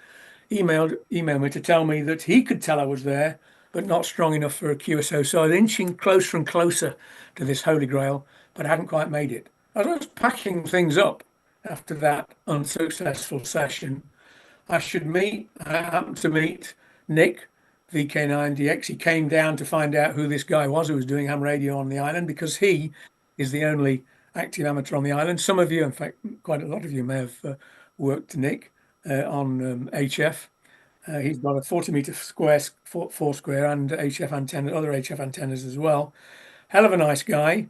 emailed me to tell me that he could tell I was there, but not strong enough for a QSO. So I was inching closer and closer to this Holy Grail, but I hadn't quite made it. I was packing things up after that unsuccessful session, I happened to meet Nick, VK9DX. He came down to find out who this guy was who was doing ham radio on the island, because he is the only active amateur on the island. Some of you, in fact, quite a lot of you may have worked Nick on HF. He's got a 40-meter square, four square, and HF antenna, other HF antennas as well. Hell of a nice guy.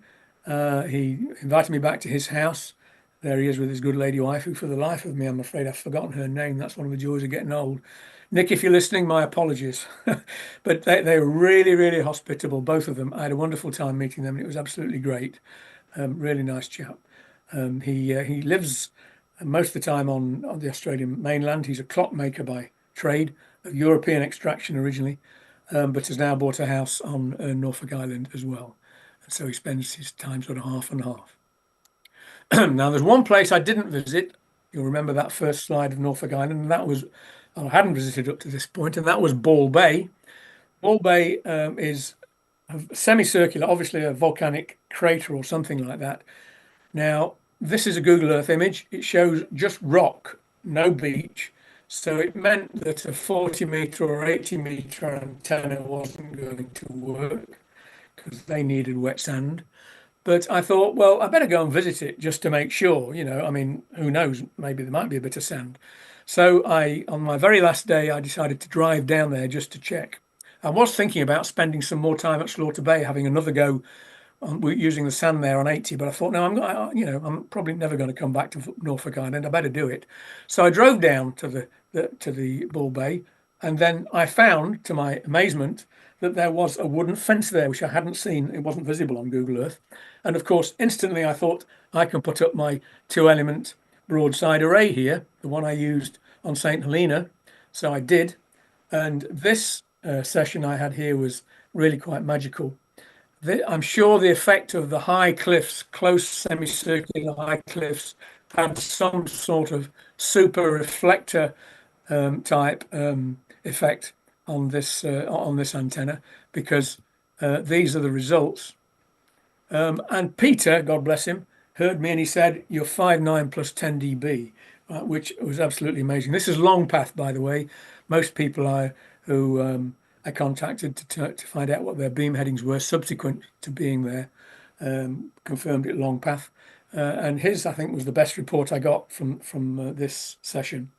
He invited me back to his house. There he is with his good lady wife, who for the life of me, I'm afraid I've forgotten her name. That's one of the joys of getting old. Nick, if you're listening, my apologies. But they were really, really hospitable, both of them. I had a wonderful time meeting them, and it was absolutely great. Really nice chap. He lives most of the time on the Australian mainland. He's a clockmaker by trade, of European extraction originally, but has now bought a house on Norfolk Island as well. And so he spends his time sort of half and half. Now, there's one place I didn't visit. You'll remember that first slide of Norfolk Island, and that was, I hadn't visited up to this point, and that was Ball Bay. Ball Bay is semicircular, obviously a volcanic crater or something like that. Now, this is a Google Earth image. It shows just rock, no beach. So it meant that a 40-meter or 80-meter antenna wasn't going to work because they needed wet sand. But I thought, well, I better go and visit it just to make sure, I mean, who knows, maybe there might be a bit of sand. So on my very last day, I decided to drive down there just to check. I was thinking about spending some more time at Slaughter Bay, having another go on using the sand there on 80, but I thought, no, I'm probably never going to come back to Norfolk Island. I better do it. So I drove down to the Ball Bay, and then I found, to my amazement, that there was a wooden fence there, which I hadn't seen. It wasn't visible on Google Earth. And of course, instantly I thought I can put up my 2-element broadside array here, the one I used on St. Helena. So I did. And this session I had here was really quite magical. I'm sure the effect of the high cliffs, close semicircular high cliffs, had some sort of super reflector type effect on this antenna, because these are the results. And Peter, God bless him, heard me and he said, "You're 5.9 plus 10 dB," which was absolutely amazing. This is long path, by the way. Most people who I contacted to find out what their beam headings were subsequent to being there confirmed it long path. And his, I think, was the best report I got from this session.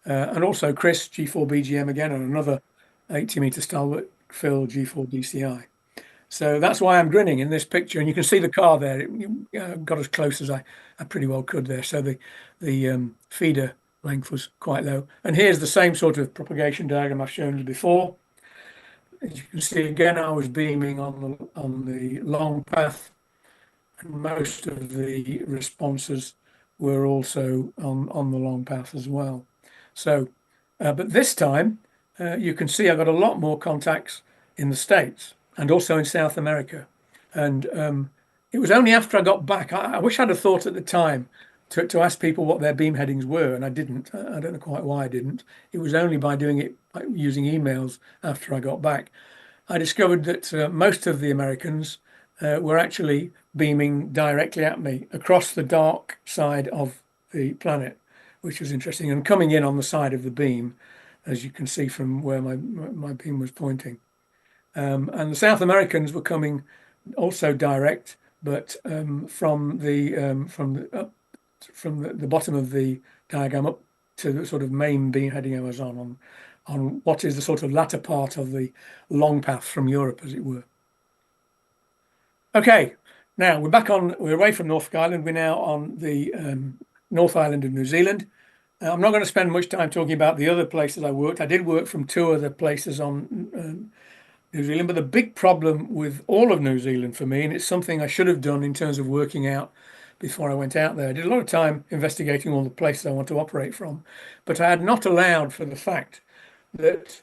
And also Chris, G4BGM again, and another 80-meter stalwart, Phil, G4DCI. So that's why I'm grinning in this picture. And you can see the car there. It got as close as I pretty well could there. So the feeder length was quite low. And here's the same sort of propagation diagram I've shown you before. As you can see, again, I was beaming on the long path, and most of the responses were also on the long path as well. So, but this time, you can see I got a lot more contacts in the States and also in South America. And it was only after I got back, I wish I'd have thought at the time to ask people what their beam headings were, and I didn't. I don't know quite why I didn't. It was only by doing it using emails after I got back. I discovered that most of the Americans were actually beaming directly at me across the dark side of the planet, which was interesting, and coming in on the side of the beam, as you can see from where my beam was pointing. And the South Americans were coming also direct, but from the bottom of the diagram up to the sort of main beam heading I was on what is the sort of latter part of the long path from Europe, as it were. Okay, now we're away from Norfolk Island. We're now on the North Island of New Zealand. I'm not going to spend much time talking about the other places I worked. I did work from 2 other places on New Zealand, but the big problem with all of New Zealand for me, and it's something I should have done in terms of working out before I went out there. I did a lot of time investigating all the places I want to operate from, but I had not allowed for the fact that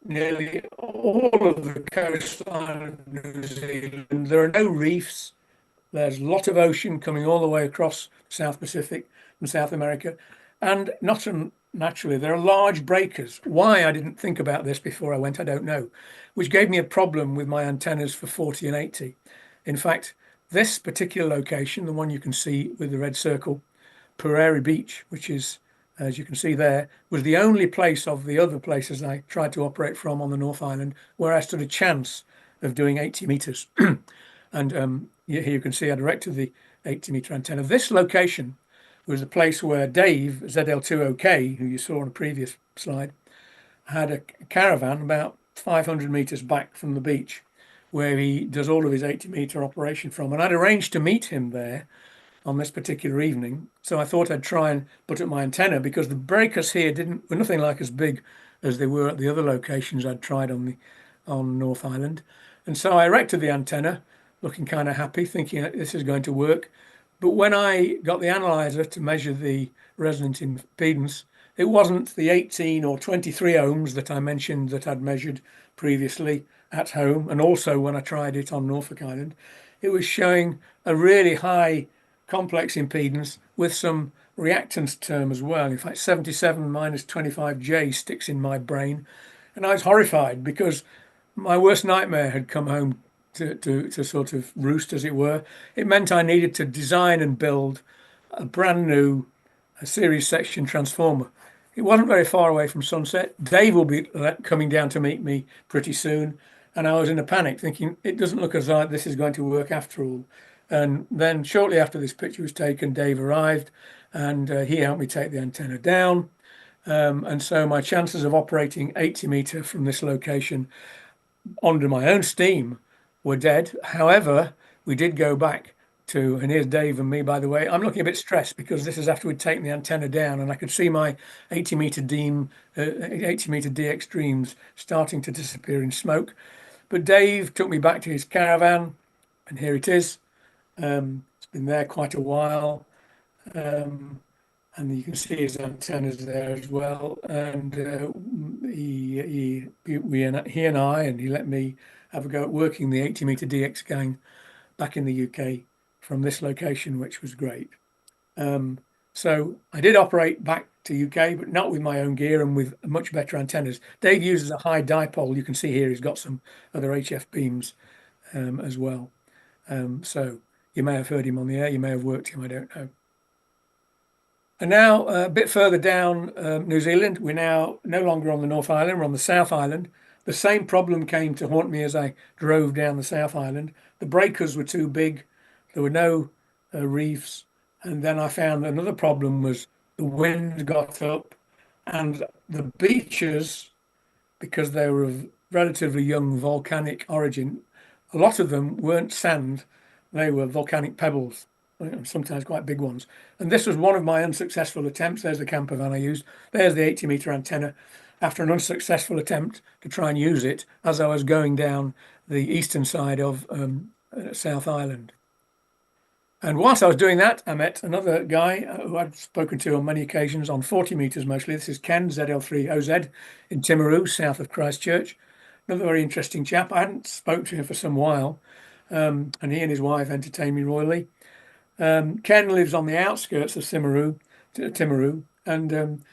nearly all of the coastline of New Zealand, there are no reefs. There's a lot of ocean coming all the way across the South Pacific from South America. And not naturally, there are large breakers. Why I didn't think about this before I went, I don't know, which gave me a problem with my antennas for 40 and 80. In fact, this particular location, the one you can see with the red circle, Prairie Beach, which is, as you can see there, was the only place of the other places I tried to operate from on the North Island where I stood a chance of doing 80 meters. And here you can see I directed the 80-meter antenna. This location was the place where Dave, ZL2OK, who you saw on a previous slide, had a caravan about 500 meters back from the beach where he does all of his 80-meter operation from. And I'd arranged to meet him there on this particular evening. So I thought I'd try and put up my antenna because the breakers here were nothing like as big as they were at the other locations I'd tried on North Island. And so I erected the antenna, looking kind of happy, thinking that this is going to work. But when I got the analyzer to measure the resonant impedance, it wasn't the 18 or 23 ohms that I mentioned that I'd measured previously at home, and also when I tried it on Norfolk Island. It was showing a really high complex impedance with some reactance term as well. In fact, 77 minus 25J sticks in my brain. And I was horrified because my worst nightmare had come home to sort of roost, as it were. It meant I needed to design and build a brand new series section transformer. It wasn't very far away from sunset. Dave will be coming down to meet me pretty soon. And I was in a panic thinking, it doesn't look as though this is going to work after all. And then shortly after this picture was taken, Dave arrived and he helped me take the antenna down. And so my chances of operating 80 meter from this location under my own steam were dead. However, we did go back to, and here's Dave and me, by the way. I'm looking a bit stressed because this is after we'd taken the antenna down and I could see my 80 meter DX dreams starting to disappear in smoke. But Dave took me back to his caravan and here it is. It's been there quite a while. And you can see his antennas there as well. And he and I, and he let me have a go at working the 80 meter DX again back in the UK from this location, which was great. So I did operate back to UK, but not with my own gear and with much better antennas. Dave uses a high dipole. You can see here he's got some other HF beams as well. So you may have heard him on the air, you may have worked him, I don't know. And now a bit further down New Zealand, we're now no longer on the North Island, we're on the South Island. The same problem came to haunt me as I drove down the South Island. The breakers were too big, there were no reefs. And then I found another problem was the wind got up and the beaches, because they were of relatively young volcanic origin, a lot of them weren't sand, they were volcanic pebbles, sometimes quite big ones. And this was one of my unsuccessful attempts. There's the camper van I used. There's the 80 meter antenna after an unsuccessful attempt to try and use it as I was going down the eastern side of South Island. And whilst I was doing that, I met another guy who I'd spoken to on many occasions on 40 meters mostly. This is Ken, ZL3OZ in Timaru, south of Christchurch. Another very interesting chap. I hadn't spoken to him for some while, and he and his wife entertained me royally. Ken lives on the outskirts of Timaru, and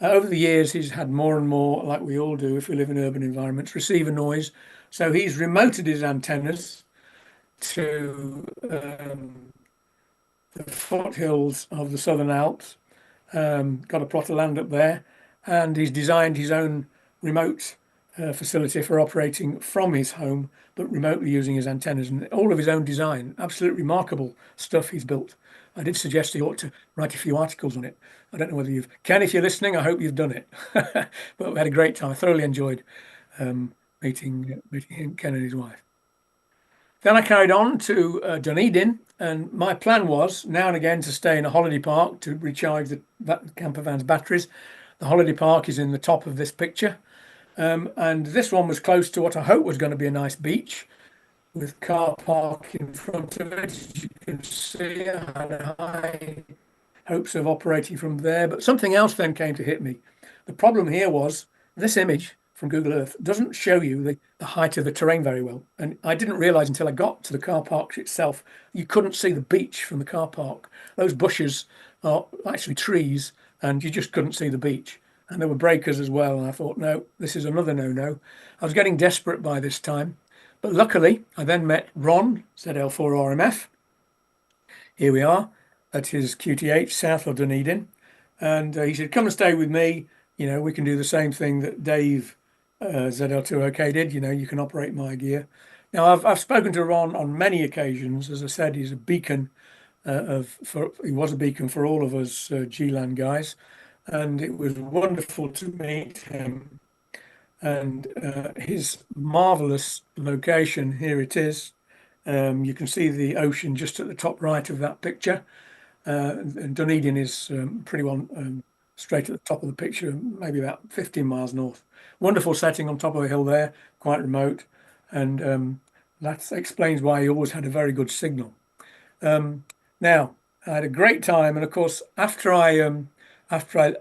over the years he's had more and more, like we all do if we live in urban environments, receiver noise. So he's remoted his antennas to the foothills of the Southern Alps, got a plot of land up there, and he's designed his own remote facility for operating from his home, but remotely using his antennas and all of his own design. Absolutely remarkable stuff he's built. I did suggest he ought to write a few articles on it. I don't know whether you've... Ken, if you're listening, I hope you've done it. But we had a great time. I thoroughly enjoyed meeting him, Ken and his wife. Then I carried on to Dunedin, and my plan was now and again to stay in a holiday park to recharge the camper van's batteries. The holiday park is in the top of this picture. And this one was close to what I hoped was going to be a nice beach with car park in front of it. As you can see, I had high hopes of operating from there, but something else then came to hit me. The problem here was this image from Google Earth doesn't show you the height of the terrain very well. And I didn't realize until I got to the car park itself, you couldn't see the beach from the car park. Those bushes are actually trees and you just couldn't see the beach. And there were breakers as well. And I thought, no, this is another no-no. I was getting desperate by this time. But luckily, I then met Ron, ZL4RMF. Here we are. at his QTH south of Dunedin, and he said, "Come and stay with me. We can do the same thing that Dave ZL2OK did. You can operate my gear." Now, I've spoken to Ron on many occasions. As I said, he's a beacon he was a beacon for all of us G-Land guys, and it was wonderful to meet him. And his marvelous location, here it is. You can see the ocean just at the top right of that picture. And Dunedin is pretty well straight at the top of the picture, maybe about 15 miles north. Wonderful setting on top of a hill there, quite remote. And that explains why he always had a very good signal. Now, I had a great time. And of course, after I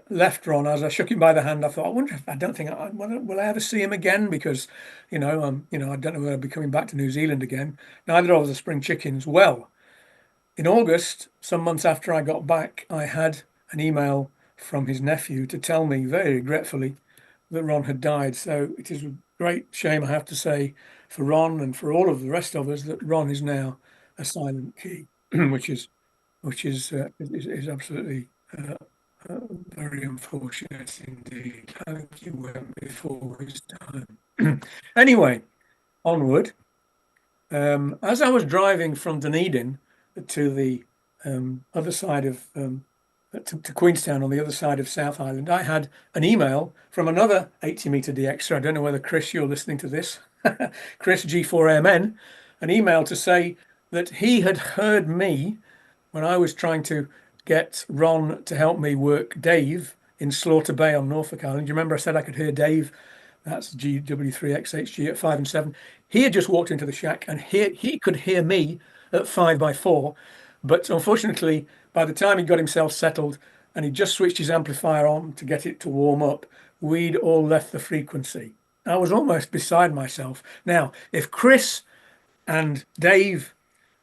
left Ron, as I shook him by the hand, I thought, I don't think will I ever see him again, because I don't know whether I'll be coming back to New Zealand again. Neither of us are spring chickens. Well, in August, some months after I got back, I had an email from his nephew to tell me very regretfully that Ron had died. So it is a great shame, I have to say, for Ron and for all of the rest of us, that Ron is now a silent key, which is absolutely very unfortunate indeed. I think he went before his time. Anyway, onward. As I was driving from Dunedin to the other side of to Queenstown on the other side of South Island, I had an email from another 80-meter DXer. I don't know whether, Chris, you're listening to this. Chris G4MN, an email to say that he had heard me when I was trying to get Ron to help me work Dave in Slaughter Bay on Norfolk Island. You remember I said I could hear Dave? That's GW3XHG at 5 and 7. He had just walked into the shack and he could hear me at 5x4. But unfortunately, by the time he got himself settled and he just switched his amplifier on to get it to warm up, we'd all left the frequency. I was almost beside myself. Now, if Chris and Dave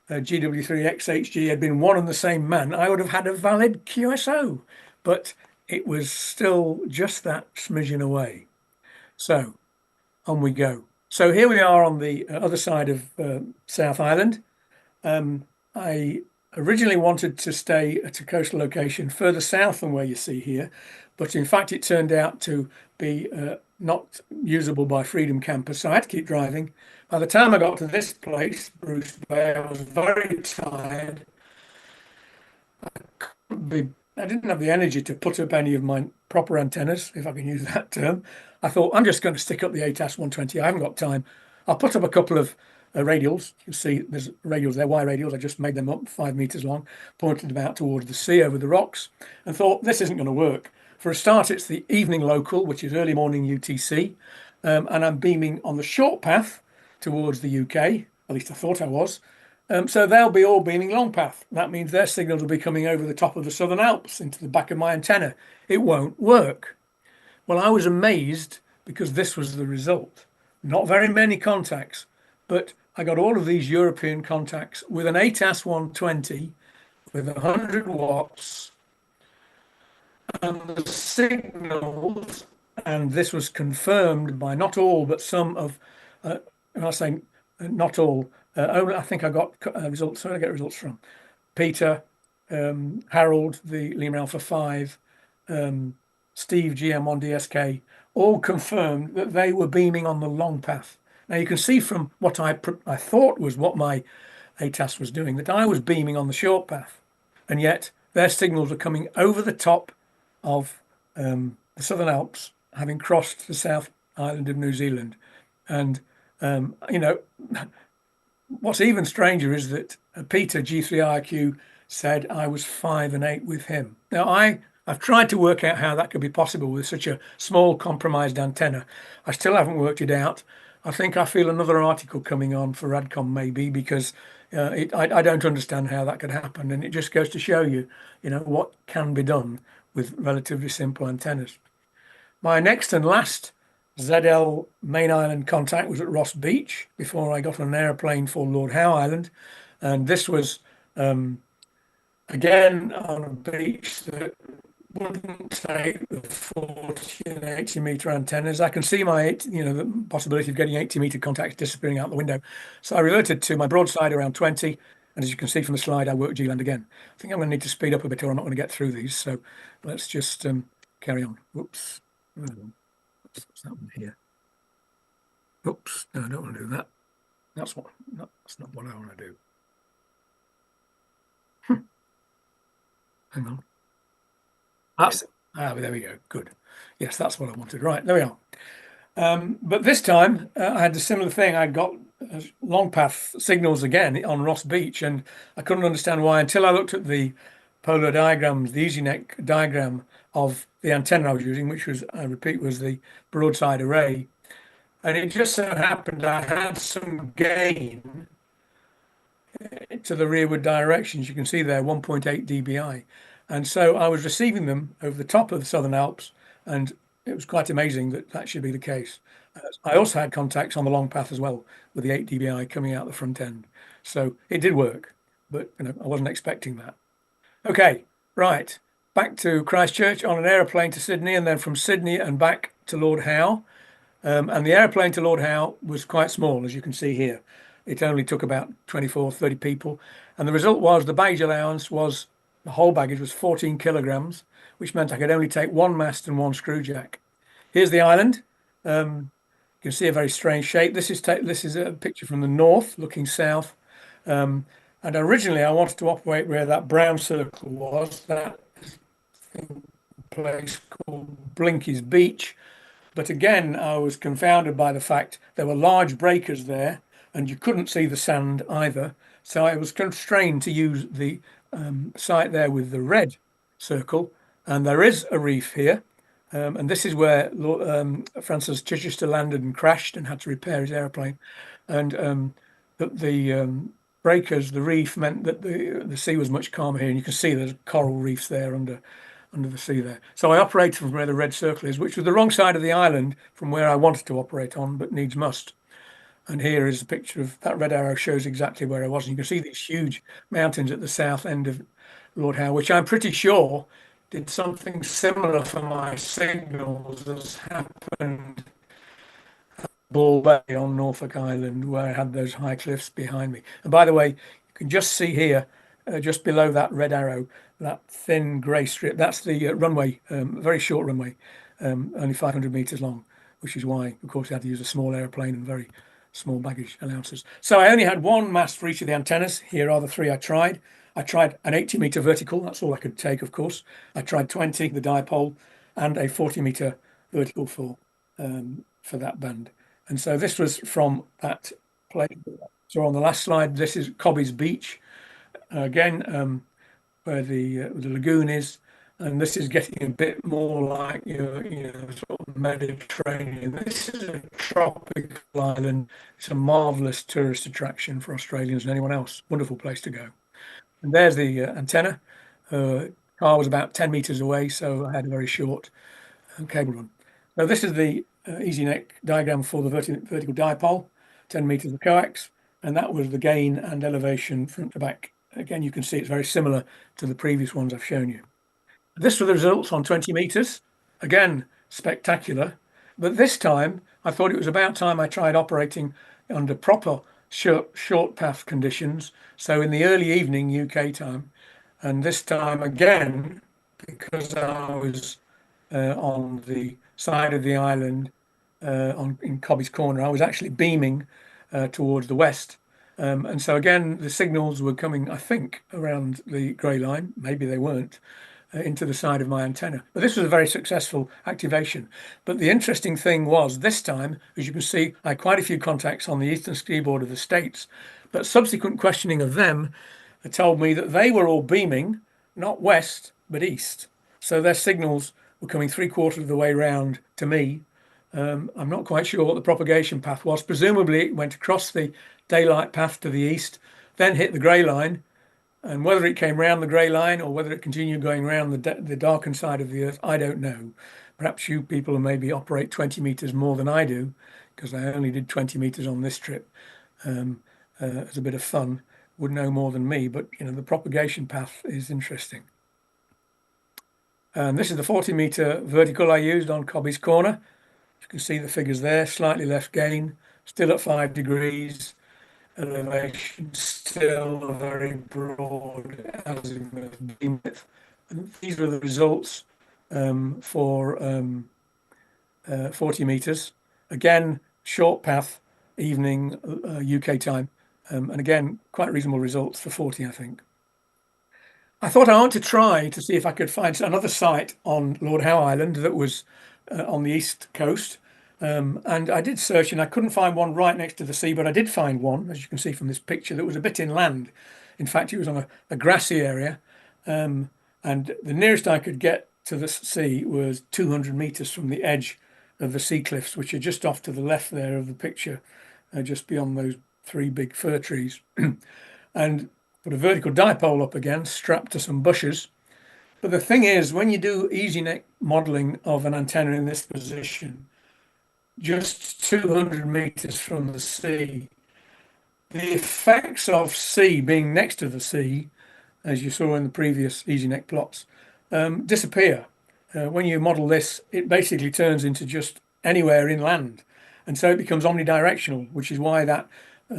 GW3XHG had been one and the same man, I would have had a valid QSO, but it was still just that smidgen away. So on we go. So here we are on the other side of South Island. I originally wanted to stay at a coastal location further south than where you see here, but in fact it turned out to be not usable by Freedom Campers, so I had to keep driving. By the time I got to this place, Bruce Bay, I was very tired. I didn't have the energy to put up any of my proper antennas, if I can use that term. I thought, I'm just going to stick up the ATAS 120. I haven't got time. I'll put up a couple of radials. You see there's radials there, Y radials. I just made them up 5 meters long, pointed them out towards the sea over the rocks, and thought, this isn't going to work. For a start, it's the evening local, which is early morning UTC, and I'm beaming on the short path towards the UK, at least I thought I was. So they'll be all beaming long path. That means their signals will be coming over the top of the Southern Alps into the back of my antenna. It won't work. Well, I was amazed because this was the result. Not very many contacts, but I got all of these European contacts with an ATAS 120 with 100 watts. And the signals, and this was confirmed by not all, but some of, and I say not all, I think I got results. Where did I get results from? Peter, Harold, the Lima Alpha 5, Steve, GM1DSK, all confirmed that they were beaming on the long path. Now you can see from what I thought was what my ATAS was doing, that I was beaming on the short path, and yet their signals are coming over the top of the Southern Alps, having crossed the South Island of New Zealand. And what's even stranger is that Peter G3IQ said I was 5 and 8 with him. Now I've tried to work out how that could be possible with such a small compromised antenna. I still haven't worked it out. I think I feel another article coming on for RadCom maybe, because I don't understand how that could happen, and it just goes to show you, what can be done with relatively simple antennas. My next and last ZL main island contact was at Ross Beach before I got on an airplane for Lord Howe Island, and this was again on a beach that wouldn't take the 40 and 80 meter antennas. I can see the possibility of getting 80 meter contacts disappearing out the window. So I reverted to my broadside around 20 And as you can see from the slide, I worked G-land again. I think I'm going to need to speed up a bit or I'm not going to get through these. So let's just carry on. Whoops. What's that one here? Oops. No, I don't want to do that. That's not what I want to do. Hang on. There we go. Good. Yes, that's what I wanted. Right, there we are. But this time I had a similar thing. I got long path signals again on Ross Beach, and I couldn't understand why until I looked at the polar diagrams, the easy neck diagram of the antenna I was using, which was, I repeat, was the broadside array. And it just so happened I had some gain to the rearward directions. You can see there 1.8 dBi. And so I was receiving them over the top of the Southern Alps, and it was quite amazing that that should be the case. I also had contacts on the long path as well with the 8 dBi coming out the front end. So it did work, but I wasn't expecting that. Okay, right. Back to Christchurch on an aeroplane to Sydney, and then from Sydney and back to Lord Howe. And the aeroplane to Lord Howe was quite small, as you can see here. It only took about 24, 30 people. And the result was the baggage allowance was, the whole baggage was 14 kilograms, which meant I could only take one mast and one screw jack. Here's the island. You can see a very strange shape. This is a picture from the north, looking south. And originally I wanted to operate where that brown circle was, that place called Blinky's Beach. But again, I was confounded by the fact there were large breakers there and you couldn't see the sand either. So I was constrained to use the site there with the red circle. And there is a reef here. And this is where Francis Chichester landed and crashed and had to repair his airplane. And the breakers, the reef, meant that the sea was much calmer here. And you can see there's coral reefs there under the sea there. So I operated from where the red circle is, which was the wrong side of the island from where I wanted to operate on, but needs must. And here is a picture of that red arrow, shows exactly where I was. And you can see these huge mountains at the south end of Lord Howe, which I'm pretty sure did something similar for my signals as happened at Ball Bay on Norfolk Island, where I had those high cliffs behind me. And by the way, you can just see here, just below that red arrow, that thin grey strip, that's the runway, very short runway, only 500 meters long, which is why, of course, I had to use a small airplane and very small baggage allowances. So I only had one mast for each of the antennas. Here are the three I tried. I tried an 80-meter vertical, that's all I could take, of course. I tried 20, the dipole, and a 40-meter vertical for that band. And so this was from that place. So on the last slide, this is Cobby's Beach. Again, where the lagoon is, and this is getting a bit more like sort of Mediterranean. This is a tropical island. It's a marvelous tourist attraction for Australians and anyone else. Wonderful place to go. And there's the antenna. Car was about 10 meters away, so I had a very short cable run. Now this is the easy neck diagram for the vertical dipole, 10 meters of coax, and that was the gain and elevation front to back. Again, you can see it's very similar to the previous ones I've shown you. This were the results on 20 meters. Again, spectacular. But this time, I thought it was about time I tried operating under proper short path conditions. So in the early evening UK time. And this time again, because I was on the side of the island in Cobby's Corner, I was actually beaming towards the west. And so again, the signals were coming, I think, around the grey line. Maybe they weren't, into the side of my antenna. But this was a very successful activation. But the interesting thing was this time, as you can see, I had quite a few contacts on the eastern seaboard of the States. But subsequent questioning of them told me that they were all beaming, not west, but east. So their signals were coming 3/4 of the way round to me. I'm not quite sure what the propagation path was. Presumably it went across the daylight path to the east, then hit the grey line, and whether it came round the grey line or whether it continued going around the darkened side of the earth, I don't know. Perhaps you people maybe operate 20 meters more than I do, because I only did 20 meters on this trip as a bit of fun. Would know more than me, but the propagation path is interesting. And this is the 40-meter vertical I used on Cobby's Corner. You can see the figures there, slightly less gain, still at 5 degrees. elevation, still a very broad azimuth beam width. And these were the results for 40 meters. Again, short path, evening UK time, and again, quite reasonable results for 40, I think. I thought I want to try to see if I could find another site on Lord Howe Island that was on the east coast. And I did search and I couldn't find one right next to the sea, but I did find one, as you can see from this picture, that was a bit inland. In fact, it was on a grassy area. And the nearest I could get to the sea was 200 meters from the edge of the sea cliffs, which are just off to the left there of the picture, just beyond those 3 big fir trees. And put a vertical dipole up again, strapped to some bushes. But the thing is, when you do easy neck modeling of an antenna in this position, just 200 meters from the sea, the effects of sea being next to the sea, as you saw in the previous easy neck plots, disappear. When you model this, it basically turns into just anywhere inland. And so it becomes omnidirectional, which is why that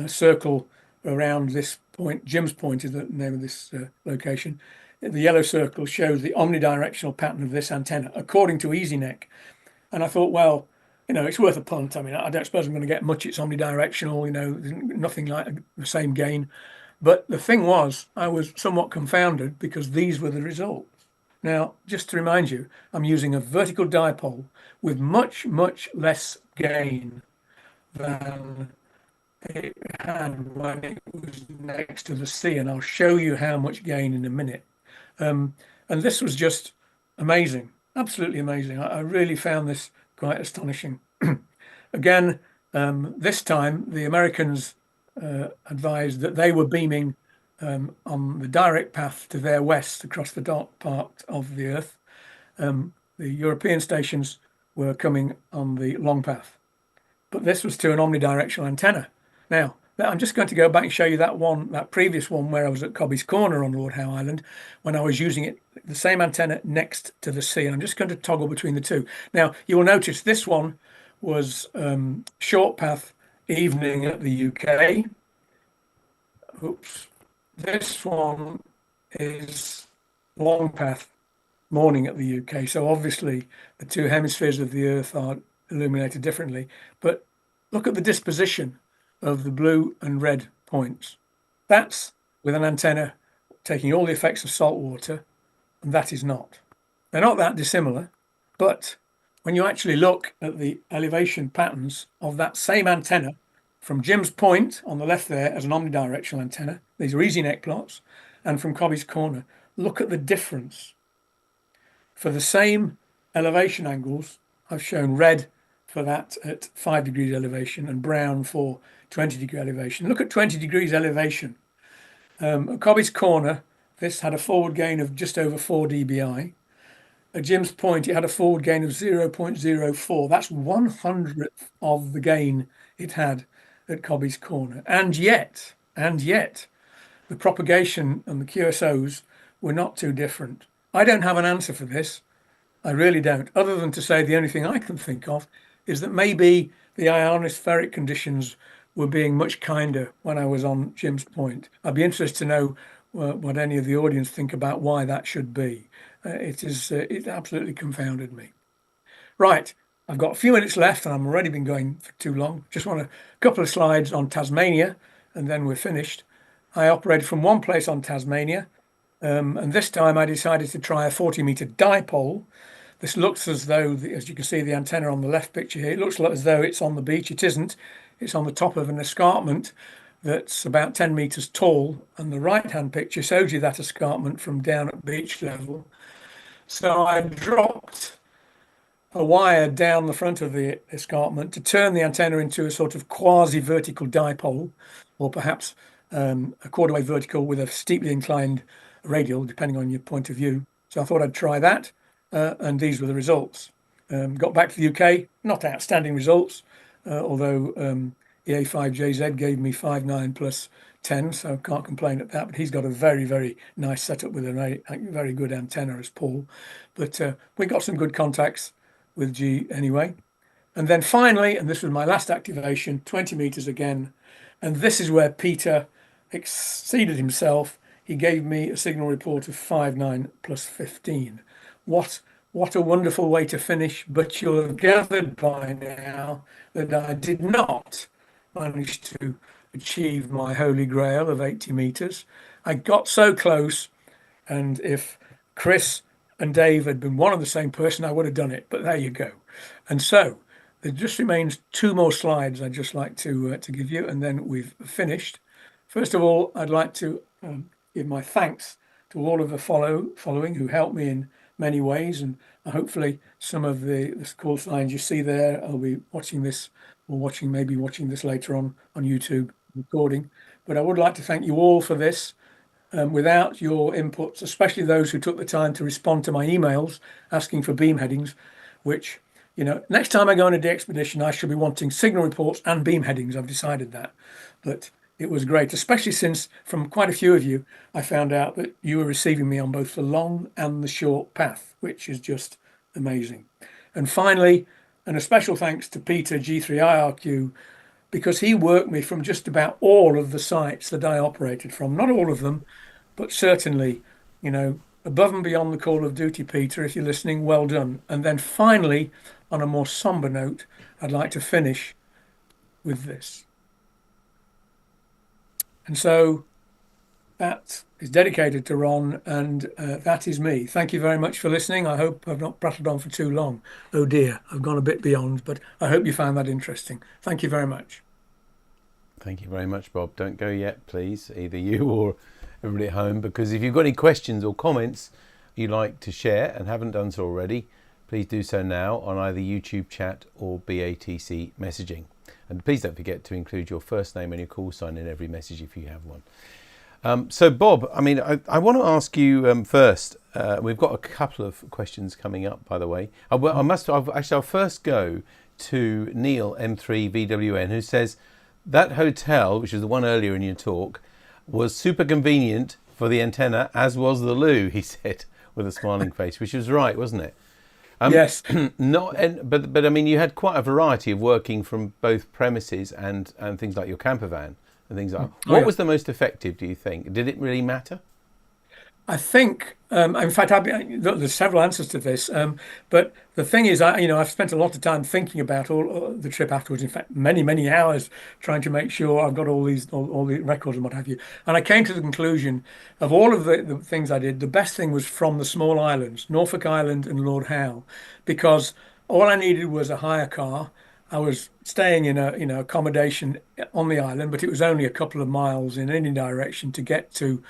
circle around this point, Jim's Point is the name of this location. The yellow circle shows the omnidirectional pattern of this antenna, according to EasyNet. And I thought, well, it's worth a punt. I mean, I don't suppose I'm going to get much. It's omnidirectional, nothing like the same gain. But the thing was, I was somewhat confounded because these were the results. Now, just to remind you, I'm using a vertical dipole with much, much less gain than it had when it was next to the sea, and I'll show you how much gain in a minute. And this was just amazing, absolutely amazing. I really found this quite astonishing. Again, this time the Americans advised that they were beaming on the direct path to their west across the dark part of the Earth. The European stations were coming on the long path, but this was to an omnidirectional antenna. Now, I'm just going to go back and show you that previous one where I was at Cobby's Corner on Lord Howe Island, when I was using it, the same antenna next to the sea. And I'm just going to toggle between the two. Now, you will notice this one was short path evening at the UK. Oops. This one is long path morning at the UK. So obviously the two hemispheres of the Earth are illuminated differently. But look at the disposition of the blue and red points. That's with an antenna taking all the effects of salt water, and that is not. They're not that dissimilar, but when you actually look at the elevation patterns of that same antenna from Jim's Point on the left there as an omnidirectional antenna, these are easy neck plots, and from Cobby's Corner, look at the difference. For the same elevation angles, I've shown red for that at 5 degrees elevation and brown for 20 degree elevation. Look at 20 degrees elevation. At Cobby's Corner, this had a forward gain of just over 4 dBi. At Jim's Point, it had a forward gain of 0.04. That's 1/100th of the gain it had at Cobby's Corner. And yet, the propagation and the QSOs were not too different. I don't have an answer for this. I really don't, other than to say the only thing I can think of is that maybe the ionospheric conditions were being much kinder when I was on Jim's Point. I'd be interested to know what any of the audience think about why that should be. It absolutely confounded me. Right, I've got a few minutes left and I've already been going for too long. Just want a couple of slides on Tasmania and then we're finished. I operated from one place on Tasmania, and this time I decided to try a 40-meter dipole. This looks as though, as you can see the antenna on the left picture here, it looks as though it's on the beach. It isn't. It's on the top of an escarpment that's about 10 meters tall, and the right-hand picture shows you that escarpment from down at beach level. So I dropped a wire down the front of the escarpment to turn the antenna into a sort of quasi-vertical dipole, or perhaps a quarter-wave vertical with a steeply inclined radial, depending on your point of view. So I thought I'd try that. And these were the results. Got back to the UK, not outstanding results, although EA5JZ gave me 5.9 plus 10, so can't complain at that. But he's got a very, very nice setup with a very good antenna as Paul. But we got some good contacts with G anyway. And then finally, and this was my last activation, 20 meters again, And this is where Peter exceeded himself. He gave me a signal report of 5.9 plus 15. What a wonderful way to finish, but you'll have gathered by now that I did not manage to achieve my holy grail of 80 meters. I got so close, and if Chris and Dave had been one and the same person, I would have done it, but there you go. And so there just remains 2 more slides I'd just like to give you, and then we've finished. First of all, I'd like to give my thanks to all of the following who helped me in many ways, and hopefully some of the call signs you see there, I'll be watching this or maybe watching this later on YouTube recording. But I would like to thank you all for this. Without your inputs, especially those who took the time to respond to my emails asking for beam headings, which, next time I go on a DXpedition, I should be wanting signal reports and beam headings. I've decided that. But it was great, especially since from quite a few of you, I found out that you were receiving me on both the long and the short path, which is just amazing. And finally, and a special thanks to Peter G3IRQ, because he worked me from just about all of the sites that I operated from. Not all of them, but certainly, above and beyond the call of duty, Peter, if you're listening, well done. And then finally, on a more somber note, I'd like to finish with this. And so that is dedicated to Ron, and that is me. Thank you very much for listening. I hope I've not prattled on for too long. Oh dear, I've gone a bit beyond, but I hope you found that interesting. Thank you very much. Thank you very much, Bob. Don't go yet, please, either you or everybody at home, because if you've got any questions or comments you'd like to share and haven't done so already, please do so now on either YouTube chat or BATC messaging. And please don't forget to include your first name and your call sign in every message if you have one. So Bob, I want to ask you first, we've got a couple of questions coming up, by the way. I'll first go to Neil M3VWN, who says that hotel, which is the one earlier in your talk, was super convenient for the antenna, as was the loo, he said, with a smiling face, which was right, wasn't it? Yes. But I mean, you had quite a variety of working from both premises and things like your camper van and things like that. What was the most effective, do you think? Did it really matter? I think, in fact, there's several answers to this. But the thing is, I've spent a lot of time thinking about all the trip afterwards. In fact, many, many hours trying to make sure I've got all the records and what have you. And I came to the conclusion of all of the things I did, the best thing was from the small islands, Norfolk Island and Lord Howe, because all I needed was a hire car. I was staying in a accommodation on the island, but it was only a couple of miles in any direction to get to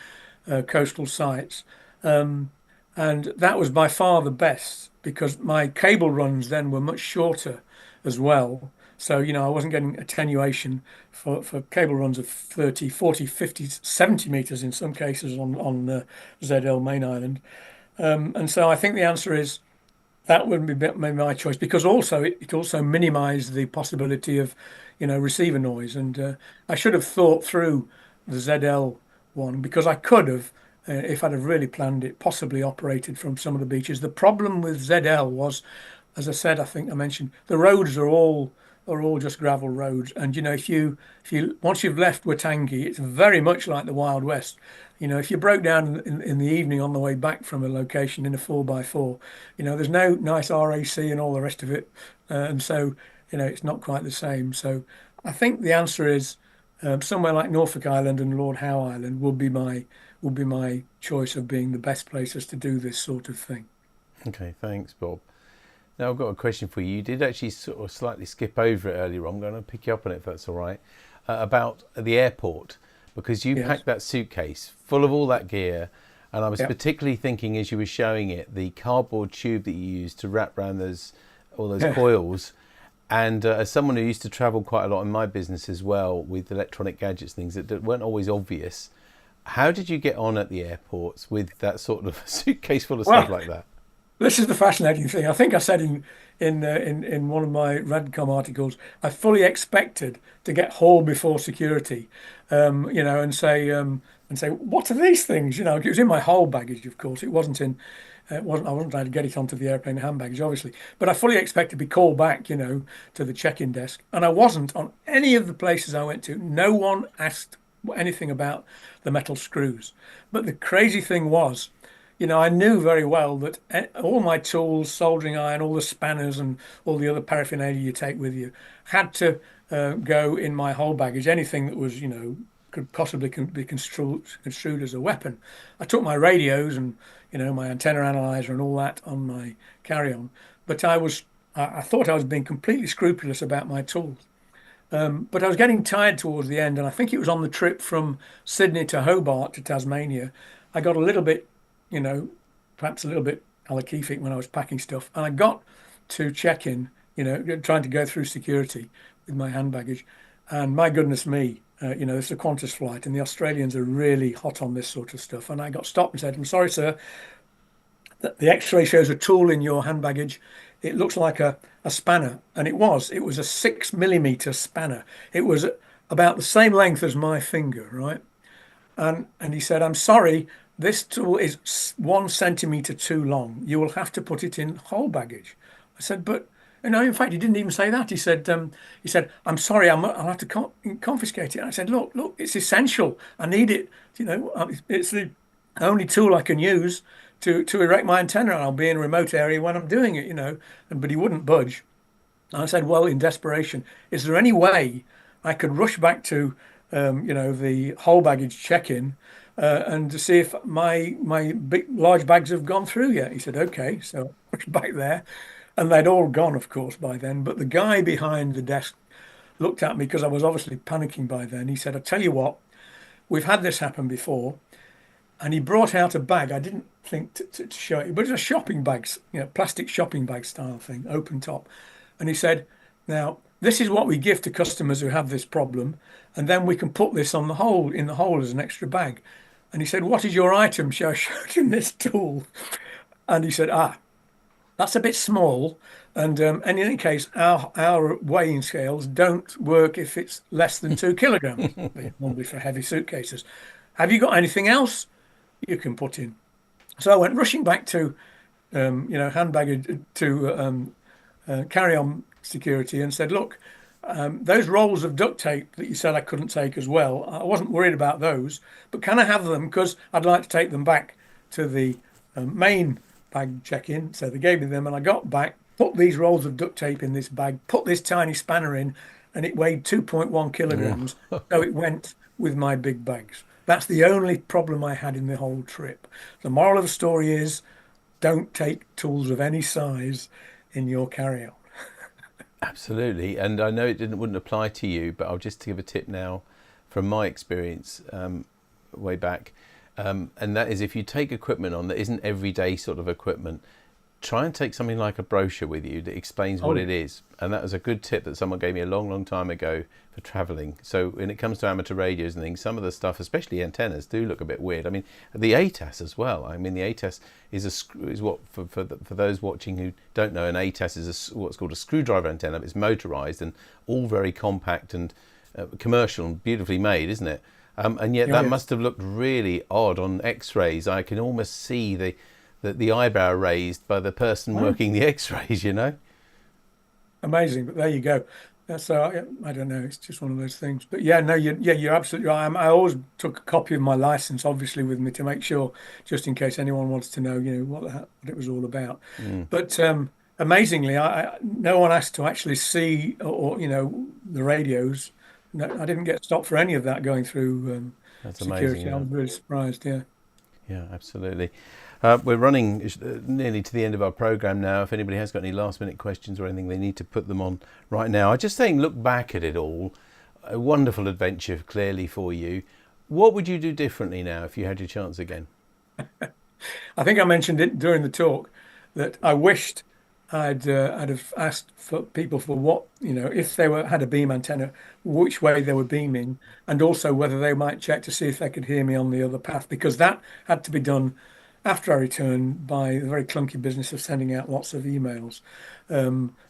coastal sites, and that was by far the best because my cable runs then were much shorter as well. So, I wasn't getting attenuation for cable runs of 30, 40, 50, 70 meters in some cases on ZL main island. And so I think the answer is that would be my choice, because also it also minimized the possibility of, receiver noise. And I should have thought through the ZL one, because I could have, if I'd have really planned it, possibly operated from some of the beaches. The problem with ZL was, as I said, I think I mentioned, the roads are all just gravel roads, and if you once you've left Watangi, it's very much like the Wild West. If you broke down in the evening on the way back from a location in a 4x4, there's no nice RAC and all the rest of it, and so it's not quite the same. So I think the answer is somewhere like Norfolk Island and Lord Howe Island would be my choice of being the best places to do this sort of thing. Okay, thanks, Bob. Now I've got a question for you. You did actually sort of slightly skip over it earlier on. I'm going to pick you up on it if that's all right. About the airport, because you packed that suitcase full of all that gear, and I was particularly thinking as you were showing it, the cardboard tube that you used to wrap around all those coils. And as someone who used to travel quite a lot in my business as well with electronic gadgets, things that weren't always obvious, how did you get on at the airports with that sort of suitcase full of stuff like that? This is the fascinating thing. I think I said in one of my RadCom articles, I fully expected to get hauled before security, and say, what are these things? It was in my whole baggage, of course. It wasn't in, it wasn't. I wasn't allowed to get it onto the airplane hand baggage, obviously. But I fully expected to be called back, to the check-in desk, and I wasn't on any of the places I went to. No one asked anything about the metal screws. But the crazy thing was, I knew very well that all my tools, soldering iron, all the spanners and all the other paraphernalia you take with you had to go in my whole baggage. Anything that was, could possibly be construed as a weapon. I took my radios and, my antenna analyzer and all that on my carry-on. But I thought I was being completely scrupulous about my tools. But I was getting tired towards the end, and I think it was on the trip from Sydney to Hobart to Tasmania. I got a little bit, perhaps a little bit alakific when I was packing stuff. And I got to check in, trying to go through security with my hand baggage. And my goodness me, it's a Qantas flight, and the Australians are really hot on this sort of stuff. And I got stopped and said, "I'm sorry, sir, the X-ray shows a tool in your hand baggage. It looks like a spanner." And it was a 6 mm spanner. It was about the same length as my finger, right? And he said, "I'm sorry, this tool is 1 centimeter too long. You will have to put it in whole baggage." I said, "But," in fact, he didn't even say that. He said, "I'm sorry, I'll have to confiscate it." And I said, look, it's essential. I need it. It's the only tool I can use to erect my antenna. I'll be in a remote area when I'm doing it, But he wouldn't budge. And I said, well, in desperation, is there any way I could rush back to, the whole baggage check-in and to see if my large bags have gone through yet? He said, okay. So I rushed back there, and they'd all gone, of course, by then. But the guy behind the desk looked at me because I was obviously panicking by then. He said, "I tell you what, we've had this happen before." And he brought out a bag. I didn't think to show it, but it's a shopping bag, plastic shopping bag style thing, open top. And he said, "Now, this is what we give to customers who have this problem, and then we can put this in the hole as an extra bag." And he said, "What is your item?" So I showed him this tool. And he said, "That's a bit small. And in any case, our weighing scales don't work if it's less than 2 kilograms, normally for heavy suitcases. Have you got anything else you can put in?" So I went rushing back to, hand baggage to carry-on security and said, "Look, those rolls of duct tape that you said I couldn't take as well, I wasn't worried about those, but can I have them? Because I'd like to take them back to the main bag check-in." So they gave me them, and I got back, put these rolls of duct tape in this bag, put this tiny spanner in, and it weighed 2.1 kilograms. So it went with my big bags. That's the only problem I had in the whole trip. The moral of the story is, don't take tools of any size in your carry-on. Absolutely. And I know it wouldn't apply to you, but I'll just give a tip now from my experience way back. And that is, if you take equipment on that isn't everyday sort of equipment, try and take something like a brochure with you that explains what it is. And that was a good tip that someone gave me a long, long time ago for traveling. So when it comes to amateur radios and things, some of the stuff, especially antennas, do look a bit weird. I mean, the ATAS as well. I mean, the ATAS is what, for those watching who don't know, an ATAS is what's called a screwdriver antenna. It's motorized and all very compact and commercial and beautifully made, isn't it? And yet that must have looked really odd on X-rays. I can almost see the eyebrow raised by the person working the X-rays, Amazing, but there you go. So I don't know. It's just one of those things. But yeah, no, you're absolutely right. I always took a copy of my license, obviously, with me to make sure, just in case anyone wants to know, what it was all about. But amazingly, no one asked to actually see or the radios. No, I didn't get stopped for any of that going through That's security. amazing. Yeah. I was really surprised. Yeah. Yeah, absolutely. We're running nearly to the end of our program now. If anybody has got any last minute questions or anything, they need to put them on right now. I just saying, look back at it all. A wonderful adventure, clearly, for you. What would you do differently now if you had your chance again? I think I mentioned it during the talk that I wished I'd have asked for people for what, if they had a beam antenna, which way they were beaming, and also whether they might check to see if they could hear me on the other path, because that had to be done after I returned by the very clunky business of sending out lots of emails.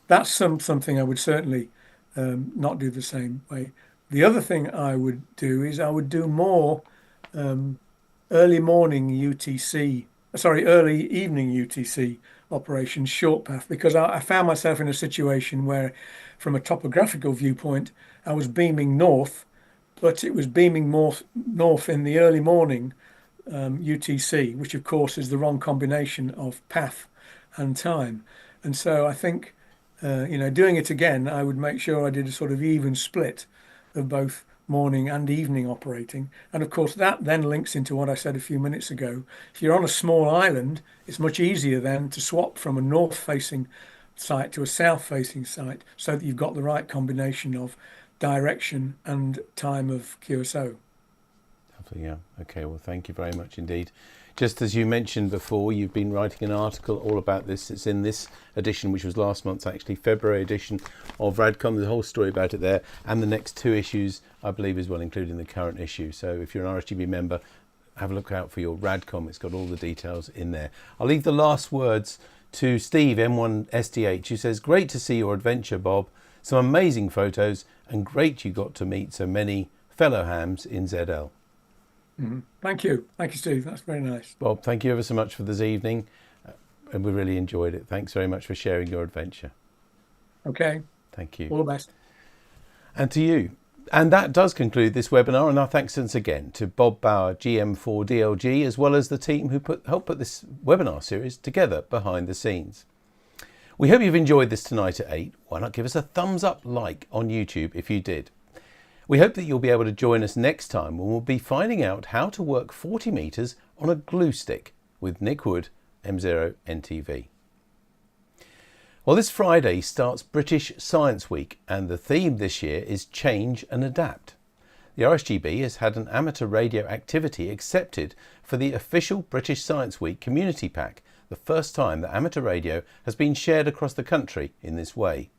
That's something I would certainly not do the same way. The other thing I would do is I would do more early morning UTC, sorry, early evening UTC operations, short path, because I found myself in a situation where, from a topographical viewpoint, I was beaming north, but it was beaming north in the early morning UTC, which of course is the wrong combination of path and time. And so I think, doing it again, I would make sure I did a sort of even split of both morning and evening operating. And of course, that then links into what I said a few minutes ago. If you're on a small island, it's much easier then to swap from a north-facing site to a south-facing site so that you've got the right combination of direction and time of QSO. Yeah. Okay. Well, thank you very much indeed. Just as you mentioned before, you've been writing an article all about this. It's in this edition, which was last month's actually February edition of RadCom. There's a whole story about it there, and the next 2 issues, I believe, as well, including the current issue. So if you're an RSGB member, have a look out for your RadCom. It's got all the details in there. I'll leave the last words to Steve M1STH, who says, "Great to see your adventure, Bob. Some amazing photos, and great you got to meet so many fellow hams in ZL." Mm-hmm. Thank you, Steve. That's very nice. Bob, thank you ever so much for this evening, and we really enjoyed it. Thanks very much for sharing your adventure. Okay. Thank you. All the best. And to you. And that does conclude this webinar, and our thanks once again to Bob Bauer, GM4DLG, as well as the team who helped put this webinar series together behind the scenes. We hope you've enjoyed this tonight at 8. Why not give us a thumbs up like on YouTube if you did? We hope that you'll be able to join us next time when we'll be finding out how to work 40 metres on a glue stick with Nick Wood, M0NTV. Well, this Friday starts British Science Week, and the theme this year is Change and Adapt. The RSGB has had an amateur radio activity accepted for the official British Science Week community pack, the first time that amateur radio has been shared across the country in this way.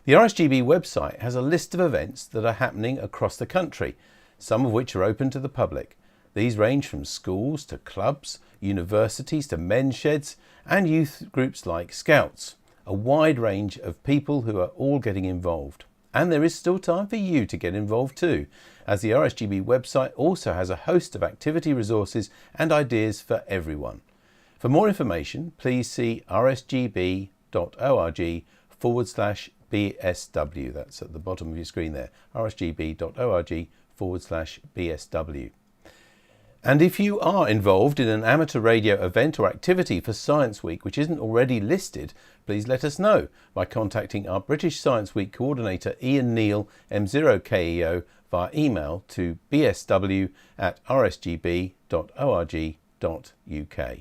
The RSGB website has a list of events that are happening across the country, some of which are open to the public. These range from schools to clubs, universities to men's sheds, and youth groups like Scouts. A wide range of people who are all getting involved. And there is still time for you to get involved too, as the RSGB website also has a host of activity resources and ideas for everyone. For more information, please see rsgb.org/BSW. That's at the bottom of your screen there, rsgb.org/BSW. And if you are involved in an amateur radio event or activity for Science Week which isn't already listed, please let us know by contacting our British Science Week coordinator Ian Neal, M0KEO, via email to bsw@rsgb.org.uk.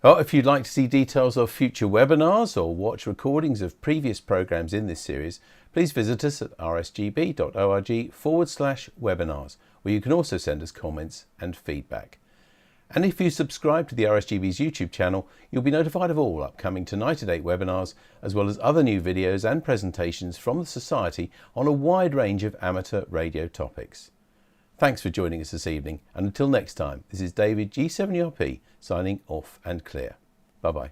Well, if you'd like to see details of future webinars or watch recordings of previous programmes in this series, please visit us at rsgb.org/webinars, where you can also send us comments and feedback. And if you subscribe to the RSGB's YouTube channel, you'll be notified of all upcoming Tonight at 8 webinars, as well as other new videos and presentations from the Society on a wide range of amateur radio topics. Thanks for joining us this evening, and until next time, this is David G7URP signing off and clear. Bye-bye.